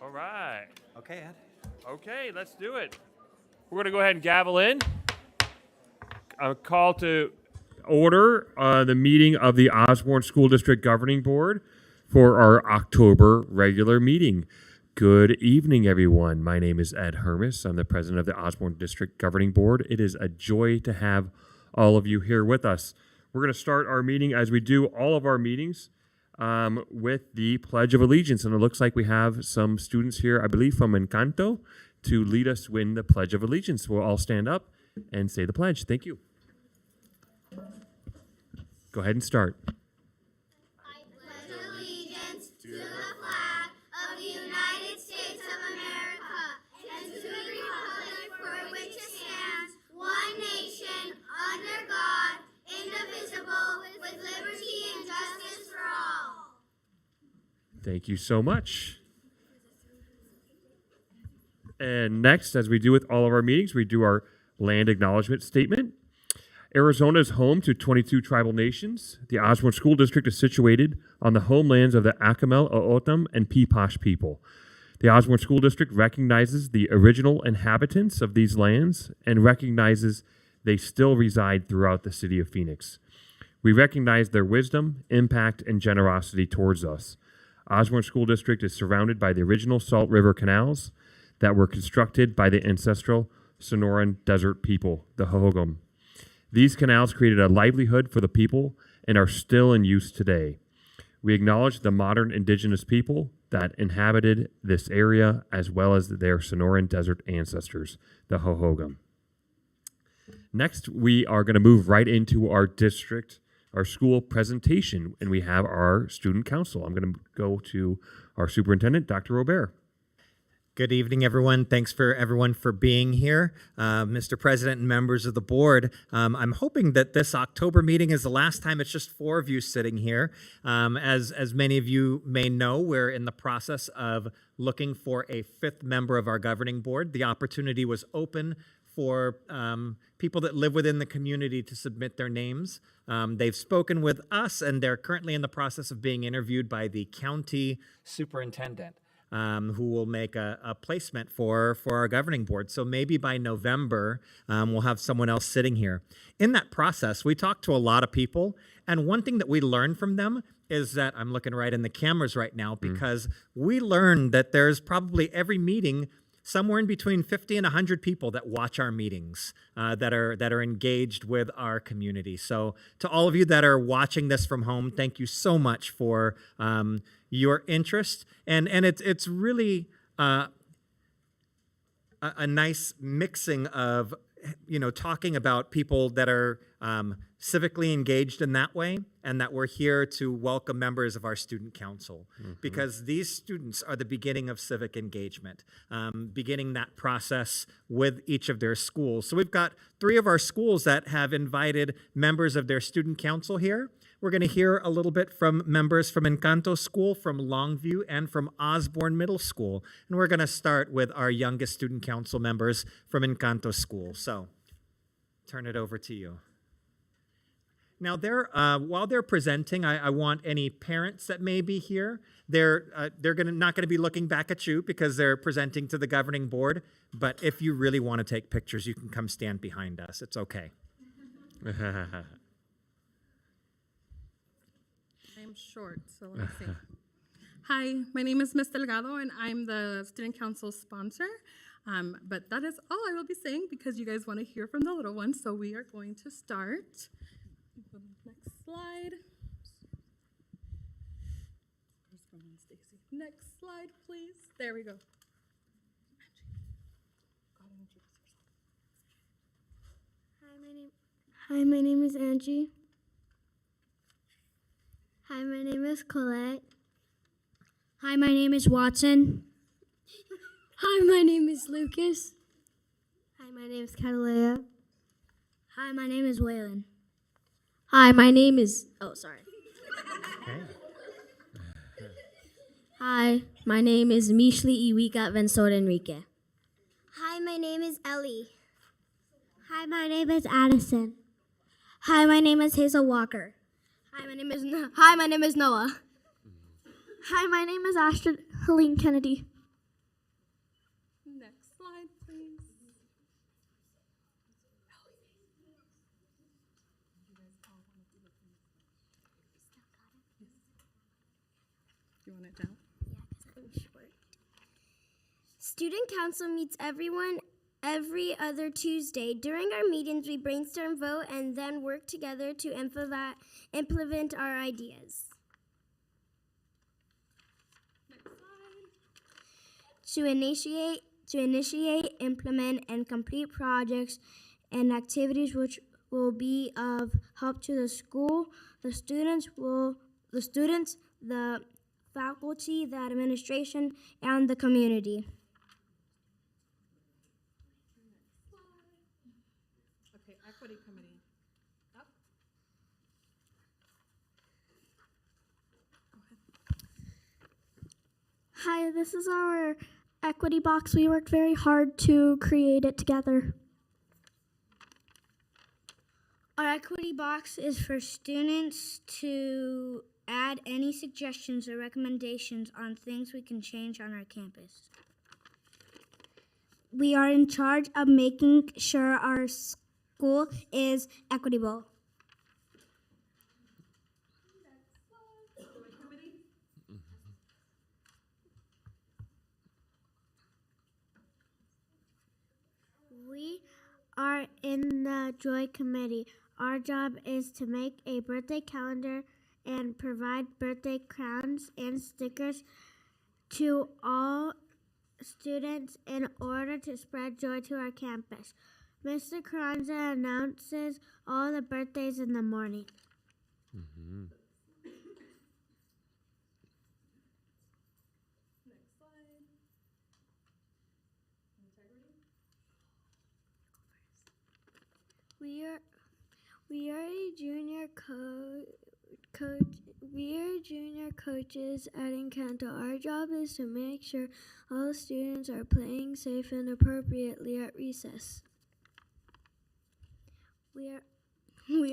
All right. Okay, Ed. Okay, let's do it. We're going to go ahead and gavel in. A call to order the meeting of the Osborne School District Governing Board for our October regular meeting. Good evening, everyone. My name is Ed Hermes. I'm the president of the Osborne District Governing Board. It is a joy to have all of you here with us. We're going to start our meeting, as we do all of our meetings, with the Pledge of Allegiance. And it looks like we have some students here, I believe, from Encanto, to lead us in the Pledge of Allegiance. We'll all stand up and say the pledge. Thank you. Go ahead and start. I pledge allegiance to the flag of the United States of America and to the republic for which it stands, one nation, under God, indivisible, with liberty and justice for all. Thank you so much. And next, as we do with all of our meetings, we do our land acknowledgement statement. Arizona is home to 22 tribal nations. The Osborne School District is situated on the homelands of the Acamel, O'odham, and Peepash people. The Osborne School District recognizes the original inhabitants of these lands and recognizes they still reside throughout the city of Phoenix. We recognize their wisdom, impact, and generosity towards us. Osborne School District is surrounded by the original Salt River canals that were constructed by the ancestral Sonoran Desert people, the Hohokam. These canals created a livelihood for the people and are still in use today. We acknowledge the modern indigenous people that inhabited this area as well as their Sonoran Desert ancestors, the Hohokam. Next, we are going to move right into our school presentation, and we have our student council. I'm going to go to our superintendent, Dr. Robert. Good evening, everyone. Thanks for everyone for being here. Mr. President and members of the board, I'm hoping that this October meeting is the last time it's just 4 of you sitting here. As many of you may know, we're in the process of looking for a 5th member of our governing board. The opportunity was open for people that live within the community to submit their names. They've spoken with us, and they're currently in the process of being interviewed by the county superintendent. Who will make a placement for our governing board. So maybe by November, we'll have someone else sitting here. In that process, we talked to a lot of people, and one thing that we learned from them is that, I'm looking right in the cameras right now, because we learned that there's probably every meeting somewhere in between 50 and 100 people that watch our meetings, that are engaged with our community. So to all of you that are watching this from home, thank you so much for your interest, and it's really a nice mixing of talking about people that are civically engaged in that way, and that we're here to welcome members of our student council, because these students are the beginning of civic engagement, beginning that process with each of their schools. So we've got 3 of our schools that have invited members of their student council here. We're going to hear a little bit from members from Encanto School, from Longview, and from Osborne Middle School. And we're going to start with our youngest student council members from Encanto School. So, turn it over to you. Now, while they're presenting, I want any parents that may be here. They're not going to be looking back at you because they're presenting to the governing board. But if you really want to take pictures, you can come stand behind us. It's okay. I'm short, so let me see. Hi, my name is Miss Delgado, and I'm the student council sponsor. But that is all I will be saying because you guys want to hear from the little ones. So we are going to start. Next slide. Next slide, please. There we go. Hi, my name is Angie. Hi, my name is Colette. Hi, my name is Watson. Hi, my name is Lucas. Hi, my name is Catalea. Hi, my name is Waylon. Hi, my name is... Oh, sorry. Hi, my name is Mishli Iwika Vensor Enrique. Hi, my name is Ellie. Hi, my name is Addison. Hi, my name is Hazel Walker. Hi, my name is Noah. Hi, my name is Astrid Helene Kennedy. you want it down? Student council meets every other Tuesday. During our meetings, we brainstorm, vote, and then work together to implement our ideas. To initiate, implement, and complete projects and activities which will be of help to the school, the students, the faculty, the administration, and the community. Okay, equity committee. Up. Hi, this is our equity box. We worked very hard to create it together. Our equity box is for students to add any suggestions or recommendations on things we can change on our campus. We are in charge of making sure our school is equitable. We are in the Joy Committee. Our job is to make a birthday calendar and provide birthday crowns and stickers to all students in order to spread joy to our campus. Mr. Carranza announces all the birthdays in the morning. Mm-hmm. Next slide. Integrity. We are a junior coach. We are junior coaches at Encanto. Our job is to make sure all students are playing safe and appropriately at recess. We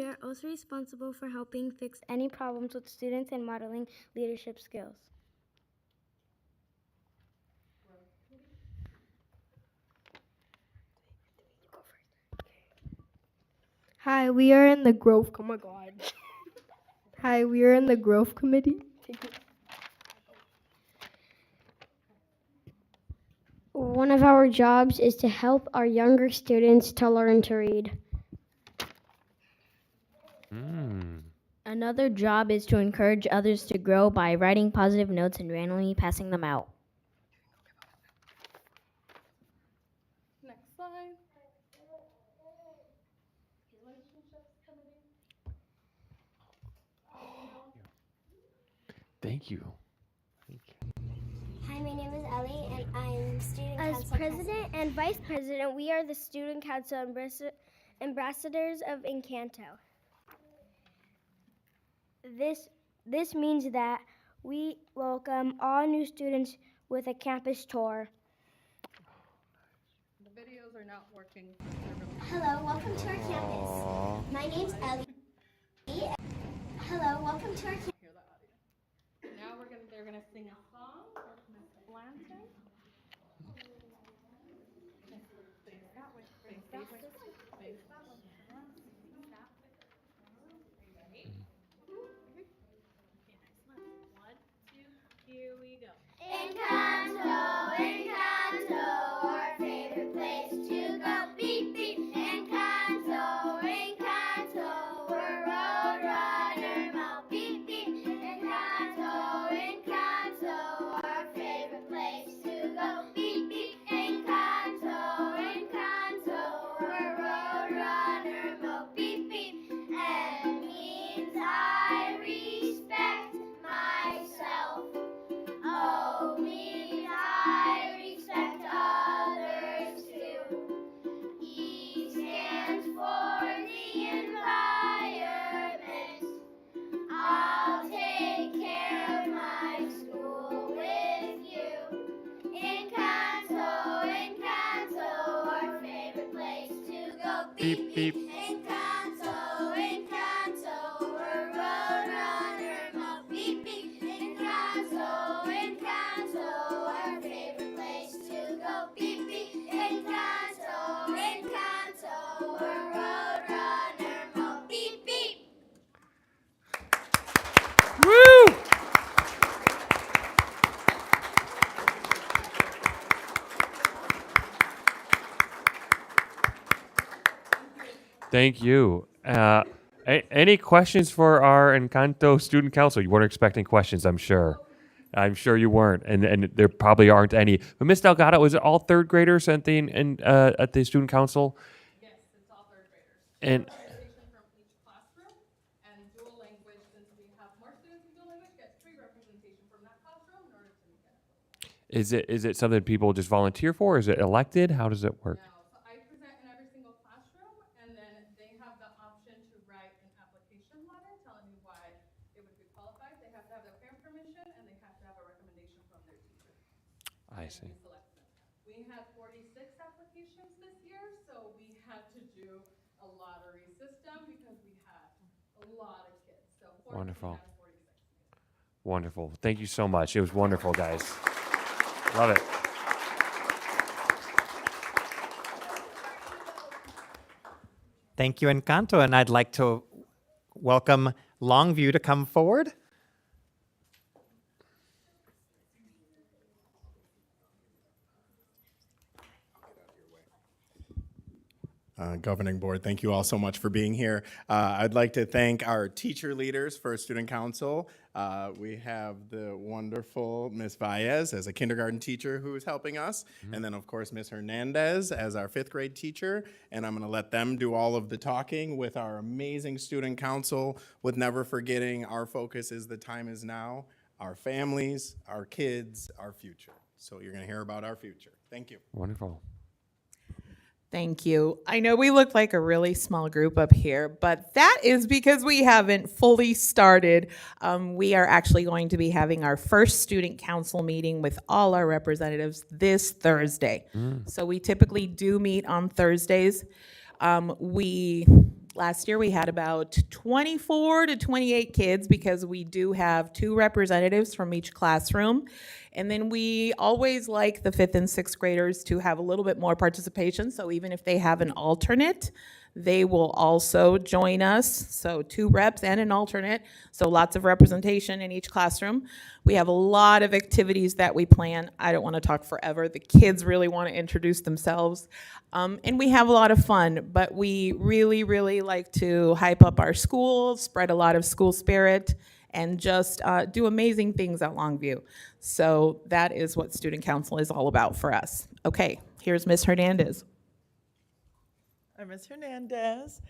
are also responsible for helping fix any problems with students and modeling leadership skills. Hi, we are in the growth. Oh my God. Hi, we are in the growth committee. One of our jobs is to help our younger students to learn to read. Another job is to encourage others to grow by writing positive notes and randomly passing them out. Next slide. Thank you. Hi, my name is Ellie, and I'm student As council president and vice president, we are the student council ambassadors of Encanto. This means that we welcome all new students with a campus tour. The videos are not working. Hello, welcome to our campus. My name's Ellie. Hello, welcome to our campus. Hear the audio. Now they're gonna sing a song with Miss Blanton. Face that way. Face that way. Face that way. Encanto, Encanto, our favorite place to go. Beep, beep. Encanto, Encanto, we're road runner Mo. Beep, beep. Encanto, Encanto, our favorite place to go. Beep, beep. Encanto, Encanto, we're road runner Mo. Beep, beep. And means I respect myself. Oh, means I respect others too. E stands for the environment. I'll take care of my school with you. Encanto, Encanto, our favorite place to go. Beep, beep. Encanto, Encanto, we're road runner Mo. Beep, beep. Encanto, Encanto, our favorite place to go. Beep, beep. Encanto, Encanto, we're road runner Mo. Beep, beep. Woo! Thank you. Any questions for our Encanto Student Council? You weren't expecting questions, I'm sure. I'm sure you weren't, and there probably aren't any. But Miss Delgado, is it all third graders at the Student Council? Yes, it's all third graders. And Representation from each classroom and dual language, since we have more students in dual language, get 3 representation from that classroom in order to make it. is it something people just volunteer for? Is it elected? How does it work? No, so I present in every single classroom, and then they have the option to write an application letter telling me why they would be qualified. They have to have their parent permission, and they have to have a recommendation from their teacher. I And see. we select them. We had 46 applications this year, so we had to do a lottery system because we had a lot of kids. So 14 Wonderful. out of 46. Wonderful. Thank you so much. It was wonderful, guys. Love it. Thank you, Encanto, and I'd like to welcome Longview to come forward. Governing Board, thank you all so much for being here. I'd like to thank our teacher leaders for Student Council. We have the wonderful Miss Baez as a kindergarten teacher who is helping us, and then of course Miss Hernandez as our 5th grade teacher, and I'm gonna let them do all of the talking with our amazing Student Council, with never forgetting our focus is the time is now, our families, our kids, our future. So you're gonna hear about our future. Thank you. Wonderful. Thank you. I know we look like a really small group up here, but that is because we haven't fully started. We are actually going to be having our first student council meeting with all our representatives this Thursday. So we typically do meet on Thursdays. Last year we had about 24 to 28 kids because we do have 2 representatives from each classroom. And then we always like the 5th and 6th graders to have a little bit more participation. So even if they have an alternate, they will also join us. So 2 reps and an alternate. So lots of representation in each classroom. We have a lot of activities that we plan. I don't want to talk forever. The kids really want to introduce themselves. And we have a lot of fun, but we really, really like to hype up our school, spread a lot of school spirit, and just do amazing things at Longview. So that is what Student Council is all about for us. Okay, here's Miss Hernandez. I'm Ms. Hernandez.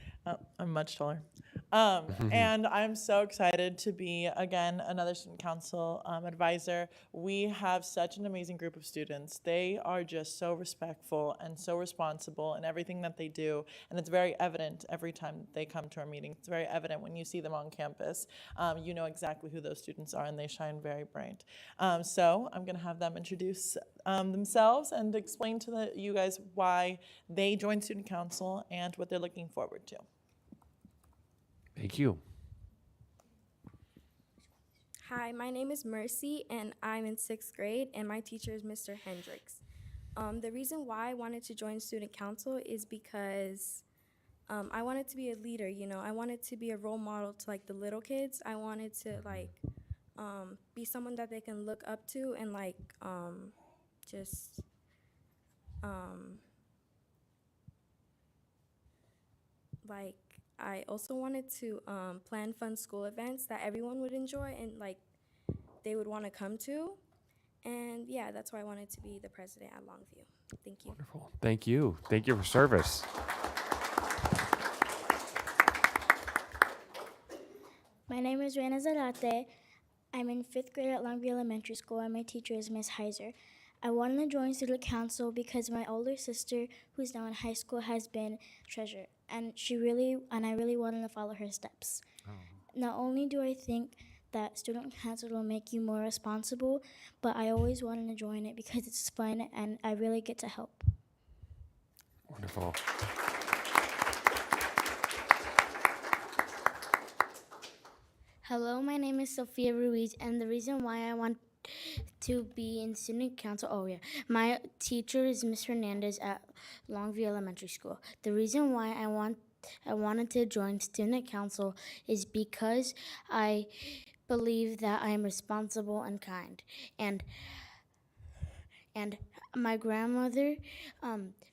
I'm much taller. And I'm so excited to be, again, another student council advisor. We have such an amazing group of students. They are just so respectful and so responsible in everything that they do. And it's very evident every time they come to our meeting. It's very evident when you see them on campus. You know exactly who those students are, and they shine very bright. So I'm going to have them introduce themselves and explain to you guys why they joined student council and what they're looking forward to. Thank you. Hi, my name is Mercy, and I'm in 6th grade, and my teacher is Mr. Hendricks. The reason why I wanted to join student council is because I wanted to be a leader, you know. I wanted to be a role model to, like, the little kids. I wanted to, like, be someone that they can look up to and, like, just like, I also wanted to plan fun school events that everyone would enjoy and, like, they would want to come to. And yeah, that's why I wanted to be the president at Longview. Thank you. Wonderful. Thank you. Thank you for service. My name is Reina Zarate. I'm in 5th grade at Longview Elementary School, and my teacher is Miss Heiser. I wanted to join student council because my older sister, who's now in high school, has been treasurer, and I really wanted to follow her steps. Not only do I think that student council will make you more responsible, but I always wanted to join it because it's fun and I really get to help. Wonderful. Hello, my name is Sophia Ruiz, and the reason why I want to be in student council, my teacher is Miss Hernandez at Longview Elementary School. The reason why I wanted to join student council is because I believe that I am responsible and kind, and my grandmother,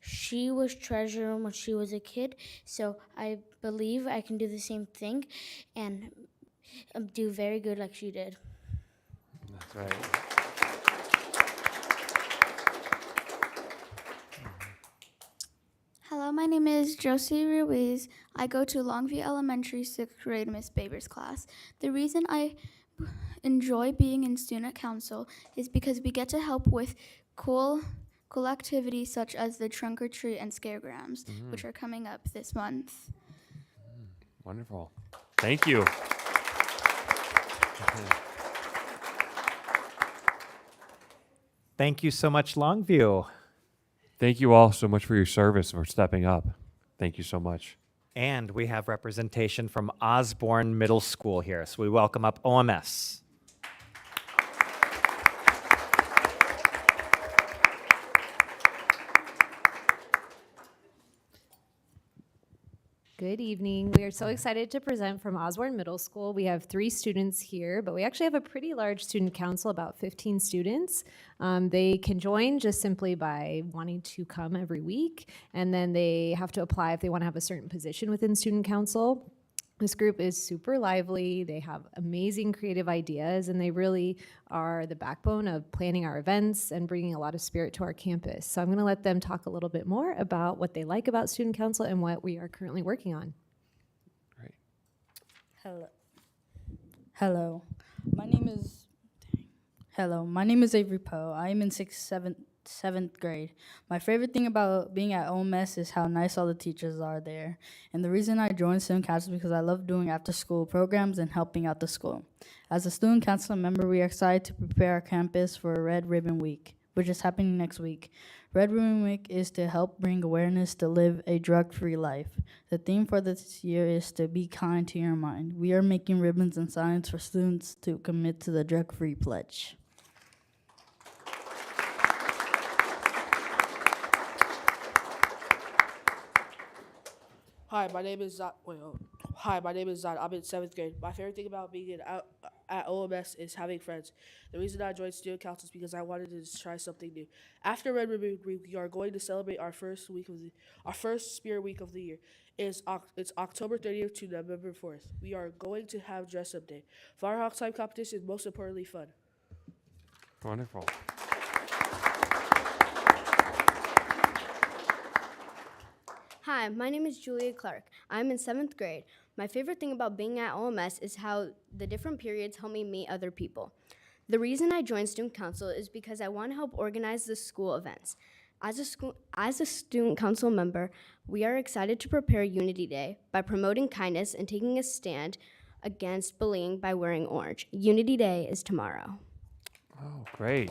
she was treasurer when she was a kid, so I believe I can do the same thing and do very good like she did. That's right. Hello, my name is Josie Ruiz. I go to Longview Elementary 6th grade Miss Baber's class. The reason I enjoy being in student council is because we get to help with cool activities such as the trunk or treat and scaregrams, which are coming up this month. Wonderful. Thank you. Thank you so much, Longview. Thank you all so much for your service and for stepping up. Thank you so much. And we have representation from Osborne Middle School here, so we welcome up OMS. Good evening. We are so excited to present from Osborne Middle School. We have 3 students here, but we actually have a pretty large student council, about 15 students. They can join just simply by wanting to come every week, and then they have to apply if they want to have a certain position within student council. This group is super lively. They have amazing creative ideas, and they really are the backbone of planning our events and bringing a lot of spirit to our campus. So I'm going to let them talk a little bit more about what they like about student council and what we are currently working on. Great. Hello. My name is Avery Poe. I am in seventh grade. My favorite thing about being at OMS is how nice all the teachers are there. And the reason I joined student council is because I love doing after-school programs and helping out the school. As a student council member, we are excited to prepare our campus for Red Ribbon Week, which is happening next week. Red Ribbon Week is to help bring awareness to live a drug-free life. The theme for this year is to be kind to your mind. We are making ribbons and signs for students to commit to the drug-free pledge. Hi, my name is Zad. I'm in 7th grade. My favorite thing about being at OMS is having friends. The reason I joined student council is because I wanted to try something new. After Red Ribbon Week, we are going to celebrate our first Spirit Week of the year. It's October 30th to November 4th. We are going to have dress up day, Firehawk time competition, and most importantly, fun. Wonderful. Hi, my name is Julia Clark. I'm in 7th grade. My favorite thing about being at OMS is how the different periods help me meet other people. The reason I joined student council is because I want to help organize the school events. As a student council member, we are excited to prepare Unity Day by promoting kindness and taking a stand against bullying by wearing orange. Unity Day is tomorrow. Oh, great.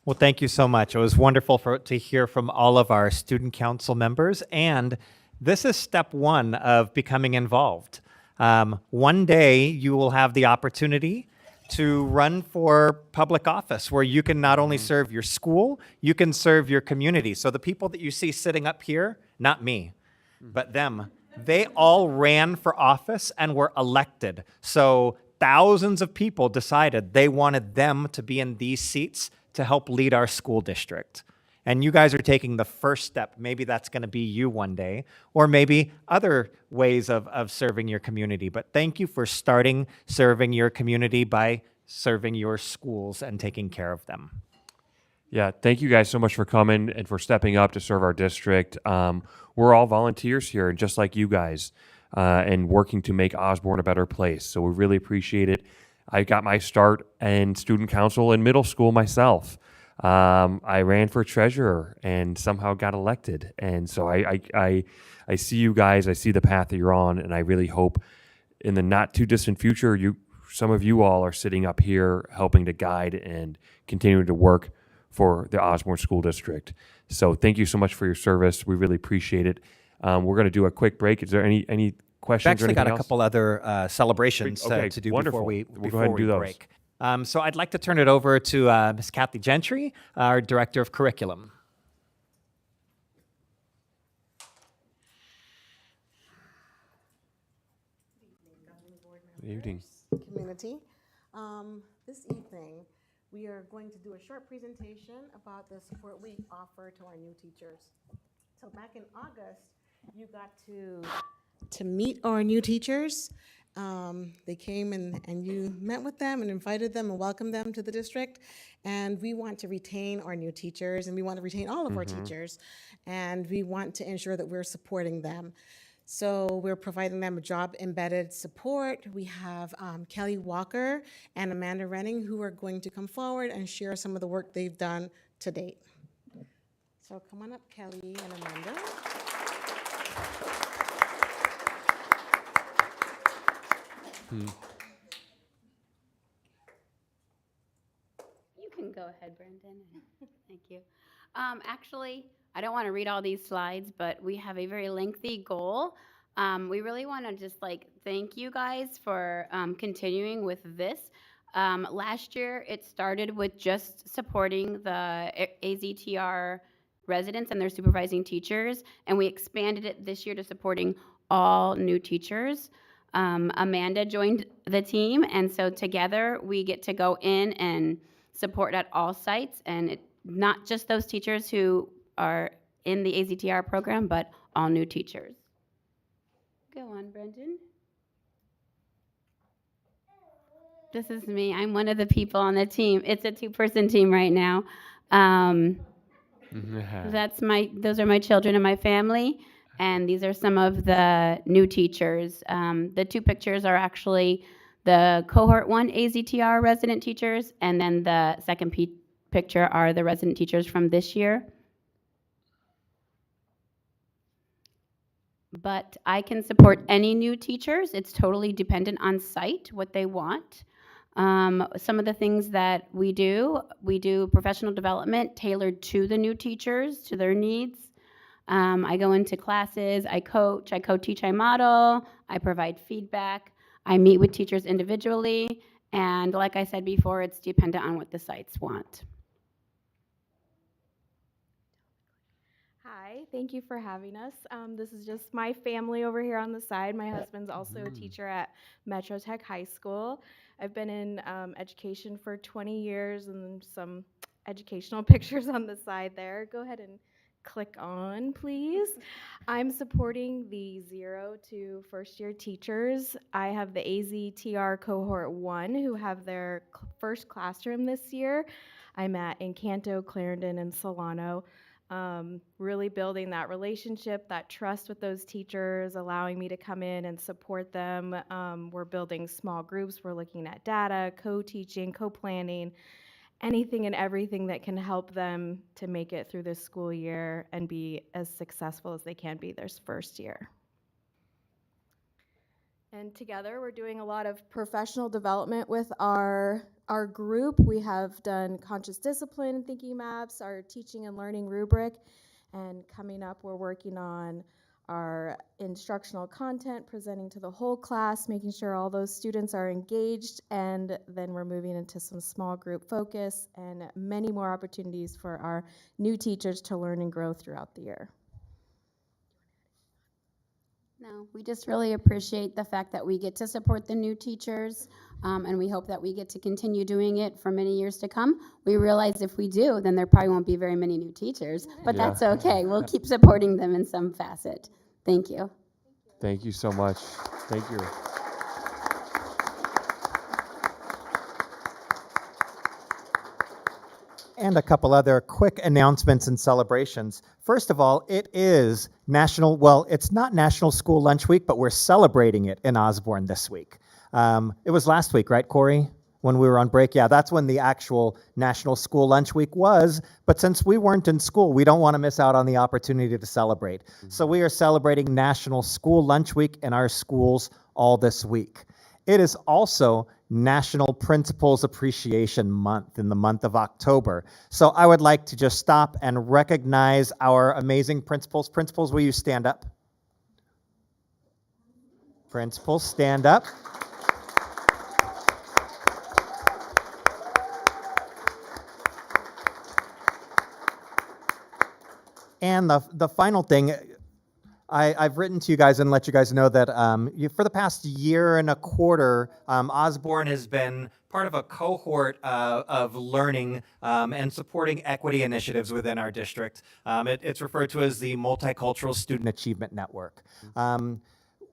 Well, thank you so much. It was wonderful to hear from all of our student council members. And this is step 1 of becoming involved. One day you will have the opportunity to run for public office where you can not only serve your school, you can serve your community. So the people that you see sitting up here, not me, but them, they all ran for office and were elected. So thousands of people decided they wanted them to be in these seats to help lead our school district. And you guys are taking the first step. Maybe that's going to be you one day, or maybe other ways of serving your community. But thank you for starting serving your community by serving your schools and taking care of them. Yeah, thank you guys so much for coming and for stepping up to serve our district. We're all volunteers here, and just like you guys, and working to make Osborne a better place. So we really appreciate it. I got my start in student council in middle school myself. I ran for treasurer and somehow got elected. And so I see you guys, I see the path that you're on, and I really hope in the not too distant future, some of you all are sitting up here helping to guide and continuing to work for the Osborne School District. So thank you so much for your service. We really appreciate it. We're going to do a quick break. Is there any questions? We've actually got a else? couple other celebrations to do wonderful. before we We'll go ahead and do those. break. So I'd like to turn it over to Ms. Kathy Gentry, our Director of Curriculum. Evening. Community. This evening, we are going to do a short presentation about the support we offer to our new teachers. So back in August, you got to meet our new teachers. They came and you met with them and invited them and welcomed them to the district. And we want to retain our new teachers, and we want to retain all of our teachers. And we want to ensure that we're supporting them. So we're providing them a job-embedded support. We have Kelly Walker and Amanda Renning, who are going to come forward and share some of the work they've done to date. So come on up, Kelly and Amanda. You can go ahead, Brendan. Thank you. Actually, I don't want to read all these slides, but we have a very lengthy goal. We really want to just thank you guys for continuing with this. Last year, it started with just supporting the AZTR residents and their supervising teachers, and we expanded it this year to supporting all new teachers. Amanda joined the team, and so together we get to go in and support at all sites, and not just those teachers who are in the AZTR program, but all new teachers. Go on, Brendan. This is me. I'm one of the people on the team. It's a two-person team right now. Those are my children and my family, and these are some of the new teachers. The two pictures are actually the cohort 1 AZTR resident teachers, and then the second picture are the resident teachers from this year. But I can support any new teachers. It's totally dependent on site, what they want. Some of the things that we do professional development tailored to the new teachers, to their needs. I go into classes, I coach, I co-teach, I model, I provide feedback, I meet with teachers individually, and like I said before, it's dependent on what the sites want. Hi, thank you for having us. This is just my family over here on the side. My husband's also a teacher at Metro Tech High School. I've been in education for 20 years, and some educational pictures on the side there. Go ahead and click on, please. I'm supporting the 0 to first year teachers. I have the AZTR cohort 1 who have their first classroom this year. I'm at Encanto, Clarendon, and Solano. Really building that relationship, that trust with those teachers, allowing me to come in and support them. We're building small groups. We're looking at data, co-teaching, co-planning, anything and everything that can help them to make it through this school year and be as successful as they can be their first year. And together we're doing a lot of professional development with our group. We have done conscious discipline thinking maps, our teaching and learning rubric, and coming up we're working on our instructional content, presenting to the whole class, making sure all those students are engaged, and then we're moving into some small group focus and many more opportunities for our new teachers to learn and grow throughout the year. No, we just really appreciate the fact that we get to support the new teachers, and we hope that we get to continue doing it for many years to come. We realize if we do, then there probably won't be very many new teachers, but that's okay. We'll keep supporting them in some facet. Thank you. Thank you so much. Thank you. And a couple other quick announcements and celebrations. First of all, it is it's not National School Lunch Week, but we're celebrating it in Osborne this week. It was last week, right, Corey, when we were on break? Yeah, that's when the actual National School Lunch Week was. But since we weren't in school, we don't want to miss out on the opportunity to celebrate. So we are celebrating National School Lunch Week in our schools all this week. It is also National Principals Appreciation Month in the month of October. So I would like to just stop and recognize our amazing principals. Principals, will you stand up? Principals, stand up. And the final thing, I've written to you guys and let you guys know that for the past year and a quarter, Osborne has been part of a cohort of learning and supporting equity initiatives within our district. It's referred to as the Multicultural Student Achievement Network.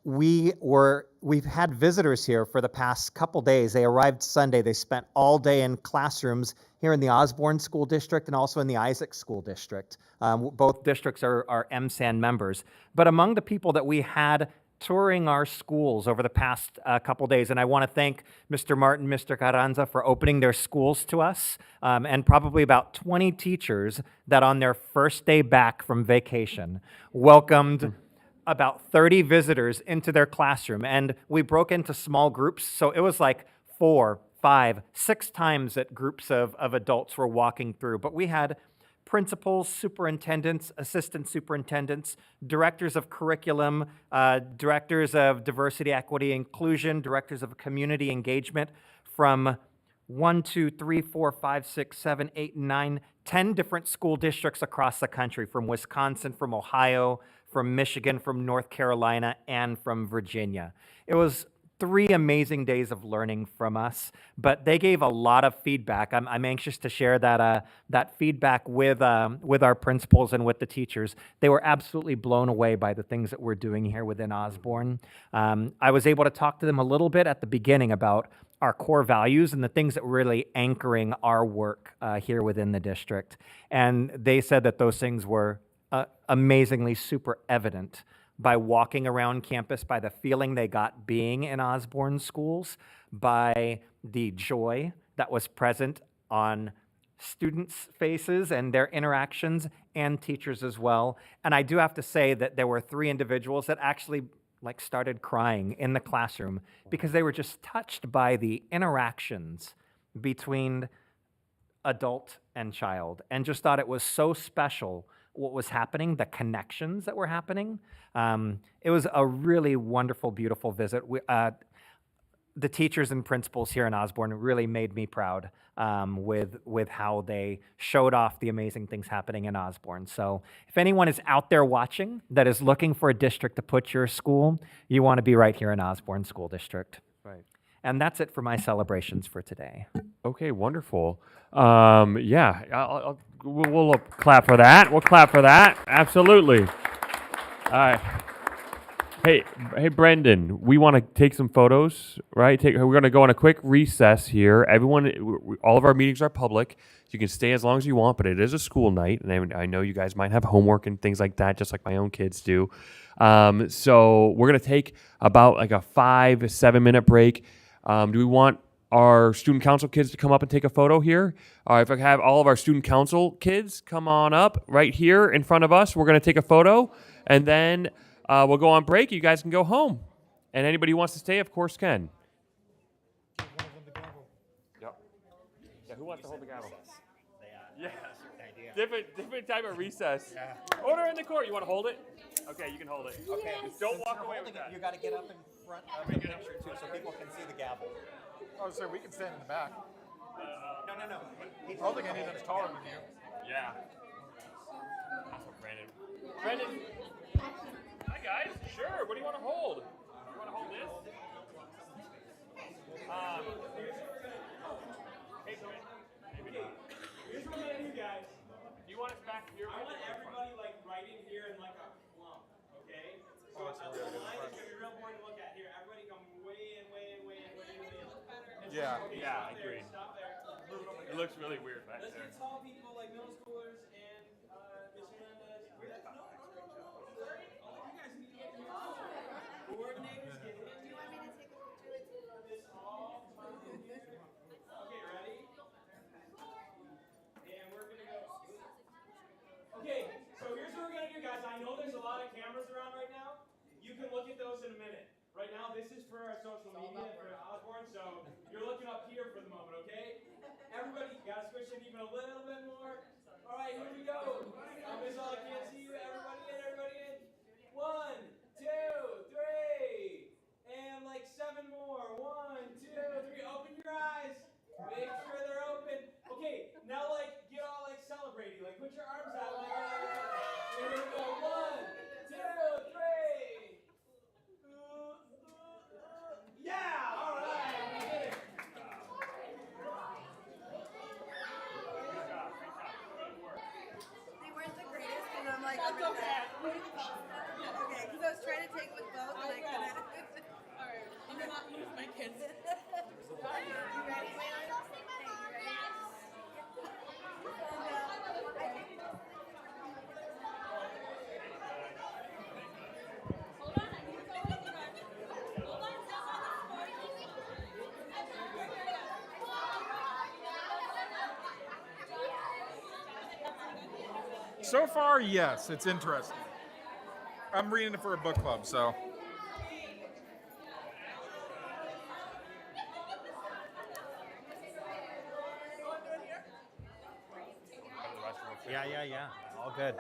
We've had visitors here for the past couple days. They arrived Sunday. They spent all day in classrooms here in the Osborne School District and also in the Isaac School District. Both districts are MSAN members. But among the people that we had touring our schools over the past couple days, and I want to thank Mr. Martin, Mr. Carranza for opening their schools to us, and probably about 20 teachers that on their first day back from vacation welcomed about 30 visitors into their classroom, and we broke into small groups, so it was like 4, 5, 6 times that groups of adults were walking through. But we had principals, superintendents, assistant superintendents, directors of curriculum, directors of diversity, equity, inclusion, directors of community engagement from 1, 2, 3, 4, 5, 6, 7, 8, 9, 10 different school districts across the country, from Wisconsin, from Ohio, from Michigan, from North Carolina, and from Virginia. It was 3 amazing days of learning from us, but they gave a lot of feedback. I'm anxious to share that feedback with our principals and with the teachers. They were absolutely blown away by the things that we're doing here within Osborne. I was able to talk to them a little bit at the beginning about our core values and the things that were really anchoring our work here within the district. And they said that those things were amazingly super evident by walking around campus, by the feeling they got being in Osborne schools, by the joy that was present on students' faces and their interactions, and teachers as well. And I do have to say that there were 3 individuals that actually started crying in the classroom because they were just touched by the interactions between adult and child, and just thought it was so special what was happening, the connections that were happening. It was a really wonderful, beautiful visit. The teachers and principals here in Osborne really made me proud with how they showed off the amazing things happening in Osborne. So if anyone is out there watching that is looking for a district to put your school, you want to be right here in Osborne School District. Right. And that's it for my celebrations for today. Okay, wonderful. Yeah, we'll clap for that. We'll clap for that. Absolutely. All right. Hey, Brendan, we want to take some photos, right? We're going to go on a quick recess here. All of our meetings are public. You can stay as long as you want, but it is a school night, and I know you guys might have homework and things like that, just like my own kids do. So we're going to take about like a 5-7 minute break. Do we want our student council kids to come up and take a photo here? If I have all of our student council kids come on up right here in front of us, we're going to take a photo, and then we'll go on break. You guys can go home. And anybody who wants to stay, of course, can. Yep. Yeah, who wants to hold the gavel? Yes. Different type of recess. Yeah. Order in the court. You want to hold it? Okay, you can hold it. Okay. Just don't walk away with that. You got to get up in front of the picture too, so people can see the gavel. Oh, sir, we can stand in the back. No. I don't think any of them's taller than you. Yeah. Awesome, Brandon. Brandon. Hi, guys. Sure. What do you want to hold? You want to hold this? Hey, maybe not. Here's what I'm gonna do, guys. Do you want us back here? I want everybody right in here in like a clump, okay? So the line is gonna be real boring to look at. Here, everybody come way in. Yeah, I agree. Stop there. It looks really weird back Let's there. get tall people like middle schoolers and Mr. Hernandez. No. You guys need to get coordinators. Get in. Do you want me to take a picture with this all? Okay, ready? And we're gonna go. Okay, so here's what we're gonna do, guys. I know there's a lot of cameras around right now. You can look at those in a minute. Right now, this is for our social media for Osborne, so you're looking up here for the moment, okay? Everybody, you gotta switch it even a little bit more. All right, here we go. Miss All, I can't see you. Everybody in. 1, 2, 3. And like 7 more. 1, 2, 3. Open your eyes. Make sure they're open. Okay, now get all celebrating. Put your arms out. Here we go. 1, 2, 3. That's okay. Okay, because I was trying to take with both and I couldn't. All right, I'm gonna lose my kids. You ready? So far, yes, it's interesting. I'm reading it for a book club, so. Yeah. All good.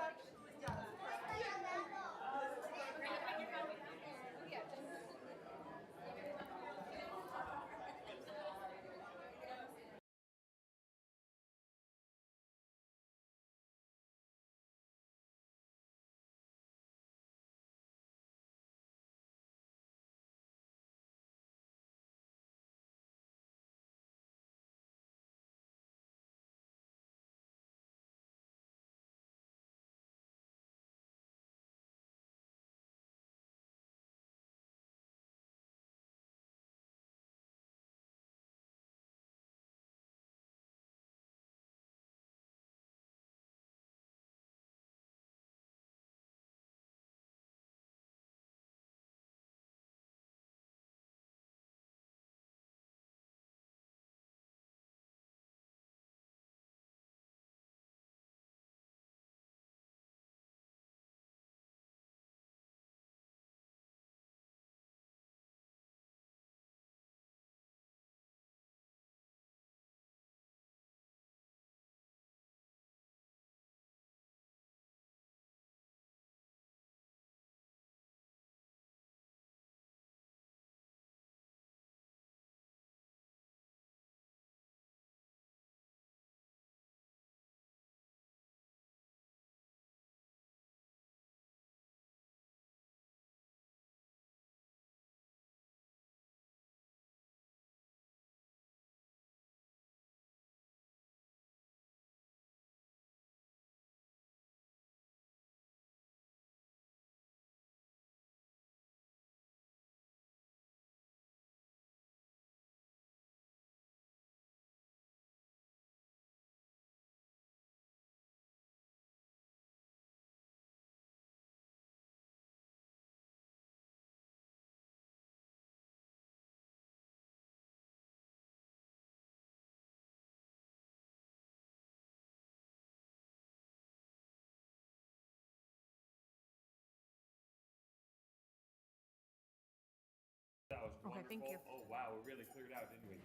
That was Okay, wonderful. thank you. Oh wow, we really cleared out, didn't we?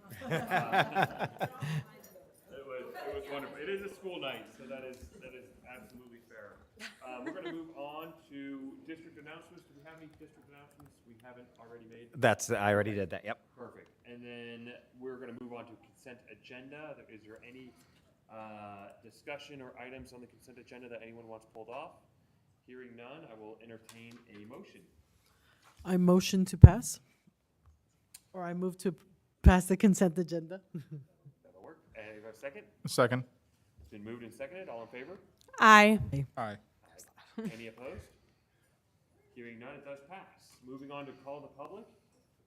It was wonderful. It is a school night, so that is absolutely fair. We're going to move on to district announcements. Do we have any district announcements we haven't already made? I already did that. Yep. Perfect. And then we're going to move on to consent agenda. Is there any discussion or items on the consent agenda that anyone wants pulled off? Hearing none, I will entertain a motion. I motion to pass. Or I move to pass the consent agenda. That'll work. And you have a second? Second. It's been moved and seconded. All in favor? Aye. Aye. Any opposed? Hearing none, it does pass. Moving on to call the public.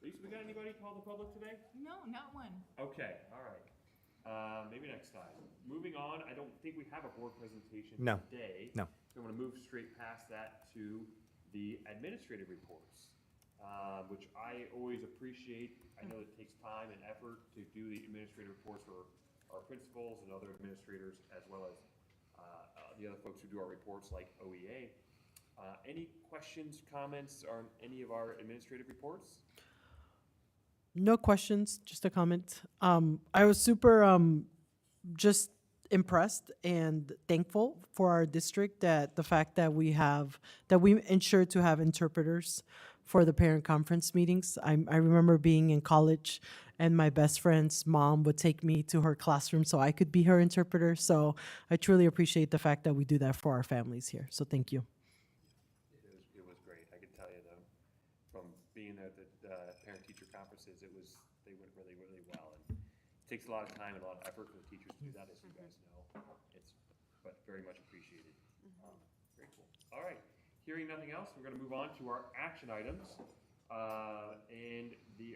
Lisa, we got anybody call the public today? No, not one. Okay, all right. Maybe next time. Moving on, I don't think we have a board presentation No. today. No. So I'm going to move straight past that to the administrative reports, which I always appreciate. I know it takes time and effort to do the administrative reports for our principals and other administrators, as well as the other folks who do our reports like OEA. Any questions, comments on any of our administrative reports? No questions, just a comment. I was super just impressed and thankful for our district that the fact that we ensure to have interpreters for the parent conference meetings. I remember being in college and my best friend's mom would take me to her classroom so I could be her interpreter. So I truly appreciate the fact that we do that for our families here. So thank you. It was great. I can tell you though, from being at the parent-teacher conferences, they went really, really well. And it takes a lot of time and a lot of effort for the teachers to do that, as you guys know. But very much appreciated. Very cool. All right. Hearing nothing else, we're going to move on to our action items.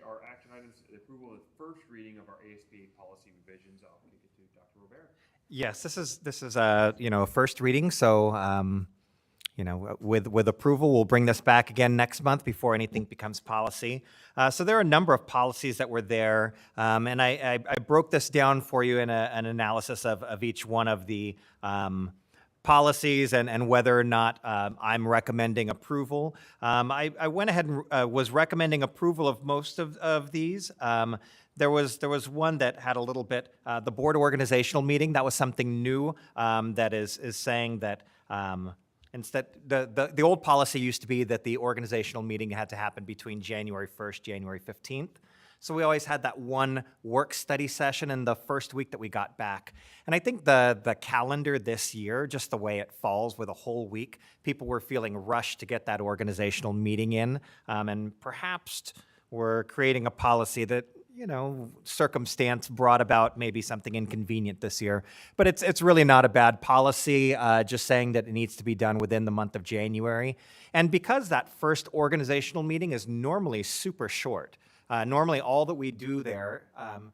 Our action items, the approval of the first reading of our ASBA policy revisions. I'll kick it to Dr. Robert. Yes, this is a first reading, so with approval, we'll bring this back again next month before anything becomes policy. So there are a number of policies that were there, and I broke this down for you in an analysis of each one of the policies and whether or not I'm recommending approval. I went ahead and was recommending approval of most of these. There was one that had a little bit, the board organizational meeting, that was something new that is saying that instead, the old policy used to be that the organizational meeting had to happen between January 1st, January 15th. So we always had that one work study session in the first week that we got back. And I think the calendar this year, just the way it falls with a whole week, people were feeling rushed to get that organizational meeting in. And perhaps we're creating a policy that, circumstance brought about maybe something inconvenient this year. But it's really not a bad policy, just saying that it needs to be done within the month of January. And because that first organizational meeting is normally super short, normally all that we do there,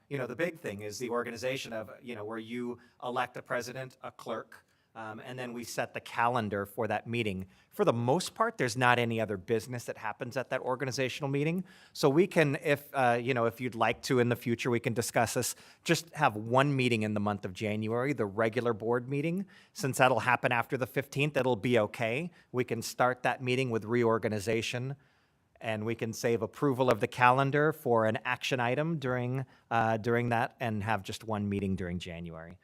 the big thing is the organization of, where you elect a president, a clerk, and then we set the calendar for that meeting. For the most part, there's not any other business that happens at that organizational meeting. So we can, if you'd like to in the future, we can discuss this, just have one meeting in the month of January, the regular board meeting. Since that'll happen after the 15th, it'll be okay. We can start that meeting with reorganization, and we can save approval of the calendar for an action item during that and have just one meeting during January.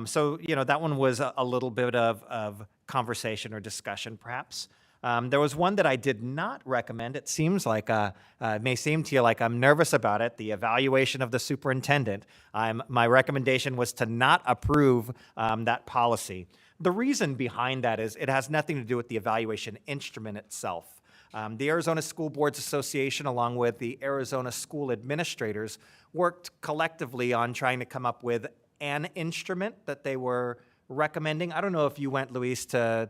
So that one was a little bit of conversation or discussion, perhaps. There was one that I did not recommend. It seems like, it may seem to you like I'm nervous about it, the evaluation of the superintendent. My recommendation was to not approve that policy. The reason behind that is it has nothing to do with the evaluation instrument itself. The Arizona School Boards Association, along with the Arizona School Administrators, worked collectively on trying to come up with an instrument that they were recommending. I don't know if you went, Luis, to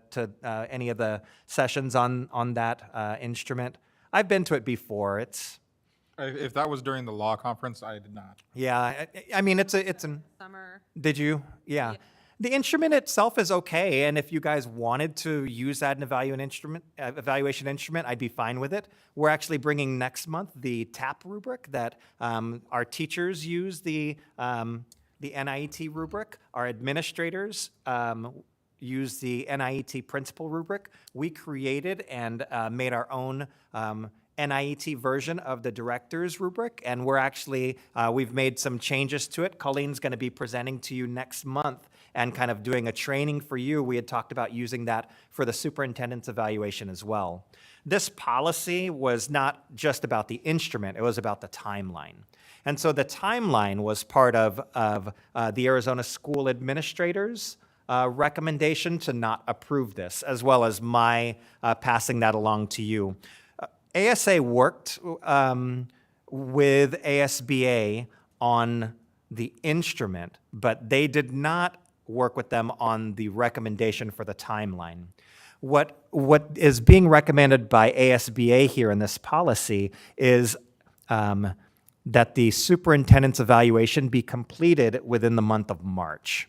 any of the sessions on that instrument. I've been to it before. If that was during the law conference, I did not. Yeah, I mean, it's an Summer. Did you? Yeah. The instrument itself is okay, and if you guys wanted to use that in evaluation instrument, I'd be fine with it. We're actually bringing next month the TAP rubric that our teachers use, the NIET rubric. Our administrators use the NIET principal rubric. We created and made our own NIET version of the director's rubric, and we're actually, we've made some changes to it. Colleen's going to be presenting to you next month and kind of doing a training for you. We had talked about using that for the superintendent's evaluation as well. This policy was not just about the instrument, it was about the timeline. And so the timeline was part of the Arizona School Administrators' recommendation to not approve this, as well as my passing that along to you. ASA worked with ASBA on the instrument, but they did not work with them on the recommendation for the timeline. What is being recommended by ASBA here in this policy is that the superintendent's evaluation be completed within the month of March.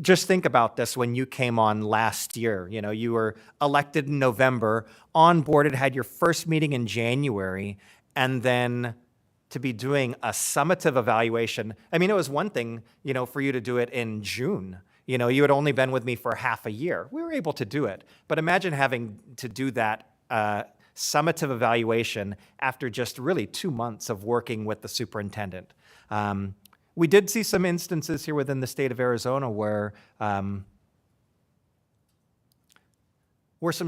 Just think about this when you came on last year. You were elected in November, onboarded, had your first meeting in January, and then to be doing a summative evaluation. I mean, it was one thing, for you to do it in June. You had only been with me for half a year. We were able to do it. But imagine having to do that summative evaluation after just really 2 months of working with the superintendent. We did see some instances here within the state of Arizona where some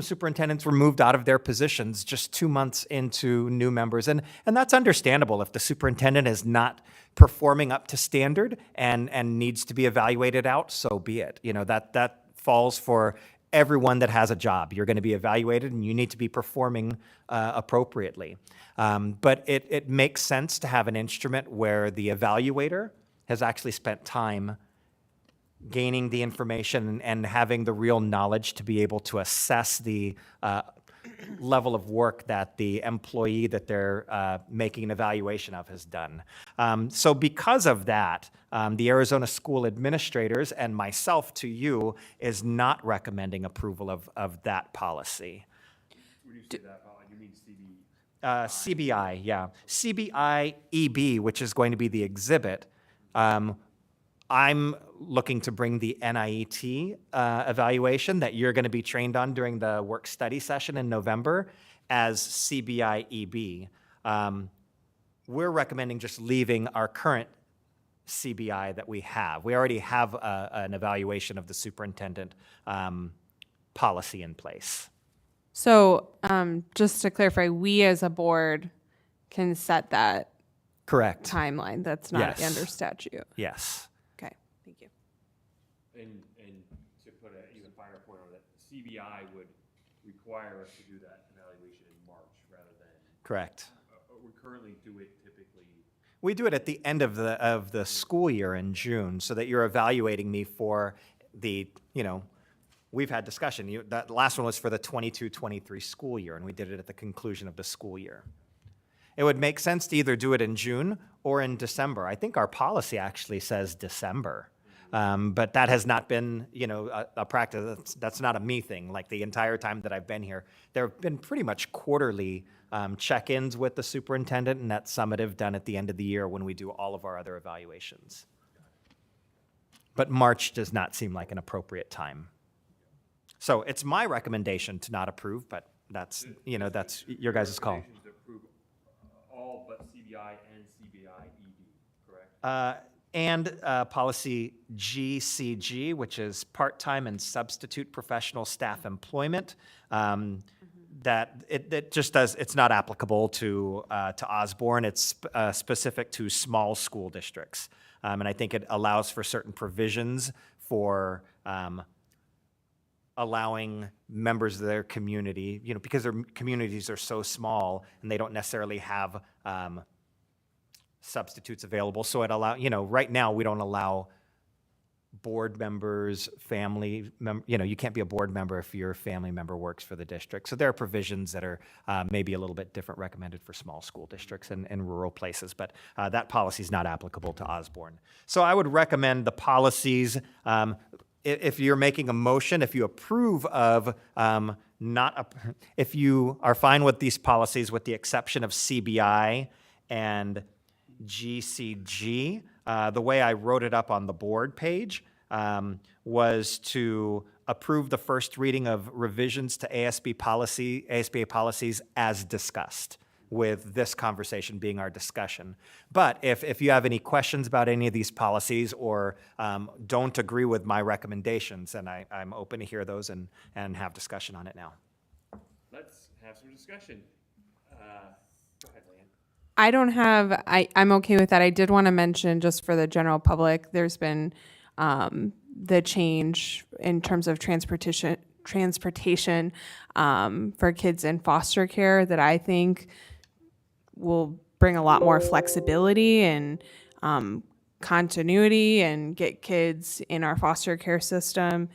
superintendents were moved out of their positions just 2 months into new members. And that's understandable. If the superintendent is not performing up to standard and needs to be evaluated out, so be it. That falls for everyone that has a job. You're going to be evaluated and you need to be performing appropriately. But it makes sense to have an instrument where the evaluator has actually spent time gaining the information and having the real knowledge to be able to assess the level of work that the employee that they're making an evaluation of has done. So because of that, the Arizona School Administrators and myself to you is not recommending approval of that policy. When you say that, you mean CB? CBI, yeah. CBI EB, which is going to be the exhibit. I'm looking to bring the NIET evaluation that you're going to be trained on during the work study session in November as CBI EB. We're recommending just leaving our current CBI that we have. We already have an evaluation of the superintendent policy in place. So just to clarify, we as a board can set that Correct. timeline. That's not Yes. under statute. Yes. Okay, thank you. And to put an even finer point on it, CBI would require us to do that evaluation in March rather than. Correct. We currently do it typically. We do it at the end of the school year in June, so that you're evaluating me for the, we've had discussion. That last one was for the 22-23 school year, and we did it at the conclusion of the school year. It would make sense to either do it in June or in December. I think our policy actually says December. But that has not been, a practice. That's not a me thing. Like the entire time that I've been here, there have been pretty much quarterly check-ins with the superintendent and that summative done at the end of the year when we do all of our other evaluations. But March does not seem like an appropriate time. So it's my recommendation to not approve, but that's your guys' call. To approve all but CBI and CBI ED, correct? And policy GCG, which is part-time and substitute professional staff employment. That it just does, it's not applicable to Osborne. It's specific to small school districts. And I think it allows for certain provisions for allowing members of their community, because their communities are so small and they don't necessarily have substitutes available. So it right now we don't allow board members, family, you can't be a board member if your family member works for the district. So there are provisions that are maybe a little bit different recommended for small school districts and rural places, but that policy is not applicable to Osborne. So I would recommend the policies, if you're making a motion, if you approve of if you are fine with these policies with the exception of CBI and GCG, the way I wrote it up on the board page was to approve the first reading of revisions to ASBA policies as discussed, with this conversation being our discussion. But if you have any questions about any of these policies or don't agree with my recommendations, then I'm open to hear those and have discussion on it now. Let's have some discussion. Go ahead, Leanne. I don't have, I'm okay with that. I did want to mention, just for the general public, there's been the change in terms of transportation for kids in foster care that I think will bring a lot more flexibility and continuity and get kids in our foster care system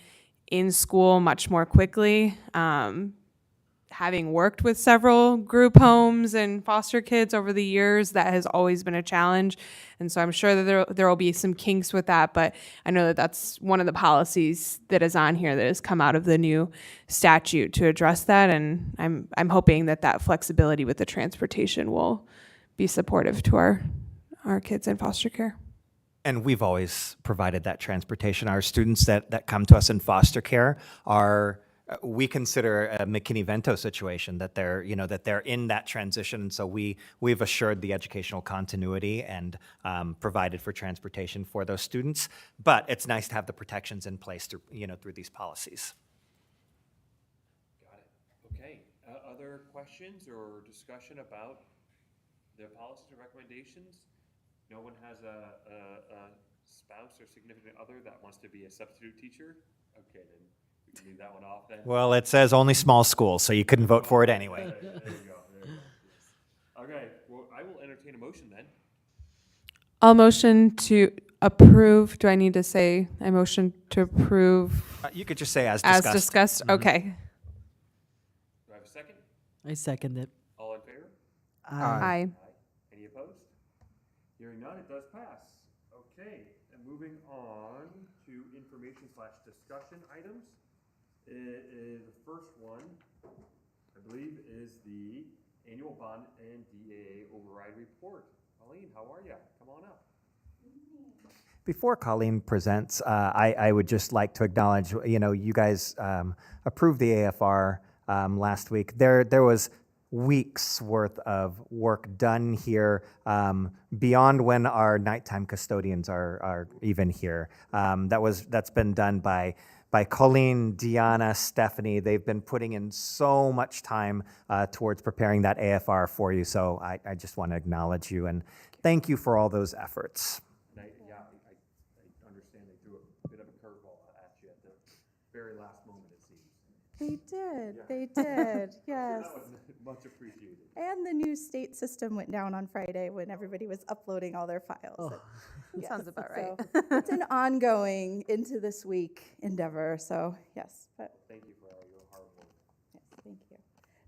in school much more quickly. Having worked with several group homes and foster kids over the years, that has always been a challenge. And so I'm sure that there will be some kinks with that, but I know that that's one of the policies that is on here that has come out of the new statute to address that. And I'm hoping that flexibility with the transportation will be supportive to our kids in foster care. And we've always provided that transportation. Our students that come to us in foster care we consider a McKinney-Vento situation, that they're in that transition. And so we've assured the educational continuity and provided for transportation for those students. But it's nice to have the protections in place through these policies. Got it. Okay. Other questions or discussion about the policies and recommendations? No one has a spouse or significant other that wants to be a substitute teacher? Okay, then. We can leave that one off then. Well, it says only small schools, so you couldn't vote for it anyway. There you go. Okay, well, I will entertain a motion then. I'll motion to, approve. Do I need to say I motion to approve You could just say as as discussed. discussed? Okay. Do I have a second? I second it. All in favor? Aye. Any opposed? Hearing none, it does pass. Okay, and moving on to information/discussion items. It is the first one, I believe, is the annual bond and DAA override report. Colleen, how are you? Come on up. Before Colleen presents, I would just like to acknowledge, you guys approved the AFR last week. There was weeks worth of work done here beyond when our nighttime custodians are even here. That's been done by Colleen, Deanna, Stephanie. They've been putting in so much time towards preparing that AFR for you. So I just want to acknowledge you and thank you for all those efforts. I understand they threw a bit of a curveball at you at the very last moment, it seems. They did. Yeah. They did. So Yes. that was much appreciated. And the new state system went down on Friday when everybody was uploading all their files. Yes, Sounds about so right. it's an ongoing into this week endeavor. So yes, but Thank you for all your hard work. yes, thank you.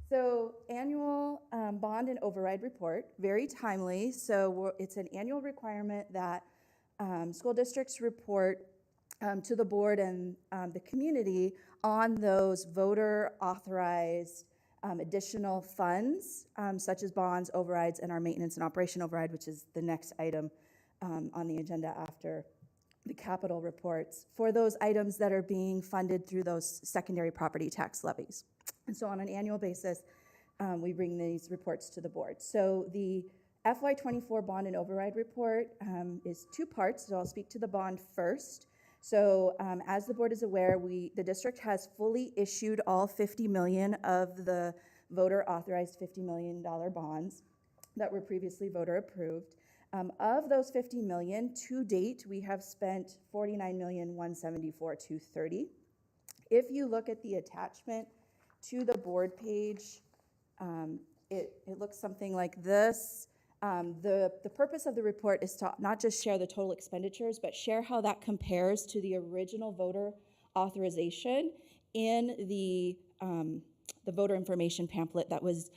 So annual bond and override report, very timely. So it's an annual requirement that school districts report to the board and the community on those voter authorized additional funds, such as bonds, overrides, and our maintenance and operation override, which is the next item on the agenda after the capital reports, for those items that are being funded through those secondary property tax levies. And so on an annual basis, we bring these reports to the board. So the FY24 bond and override report is two parts, so I'll speak to the bond first. So as the board is aware, the district has fully issued all 50 million of the voter authorized $50 million bonds that were previously voter approved. Of those 50 million, to date, we have spent 49,174,230. If you look at the attachment to the board page, it looks something like this. The purpose of the report is to not just share the total expenditures, but share how that compares to the original voter authorization in the voter information pamphlet that was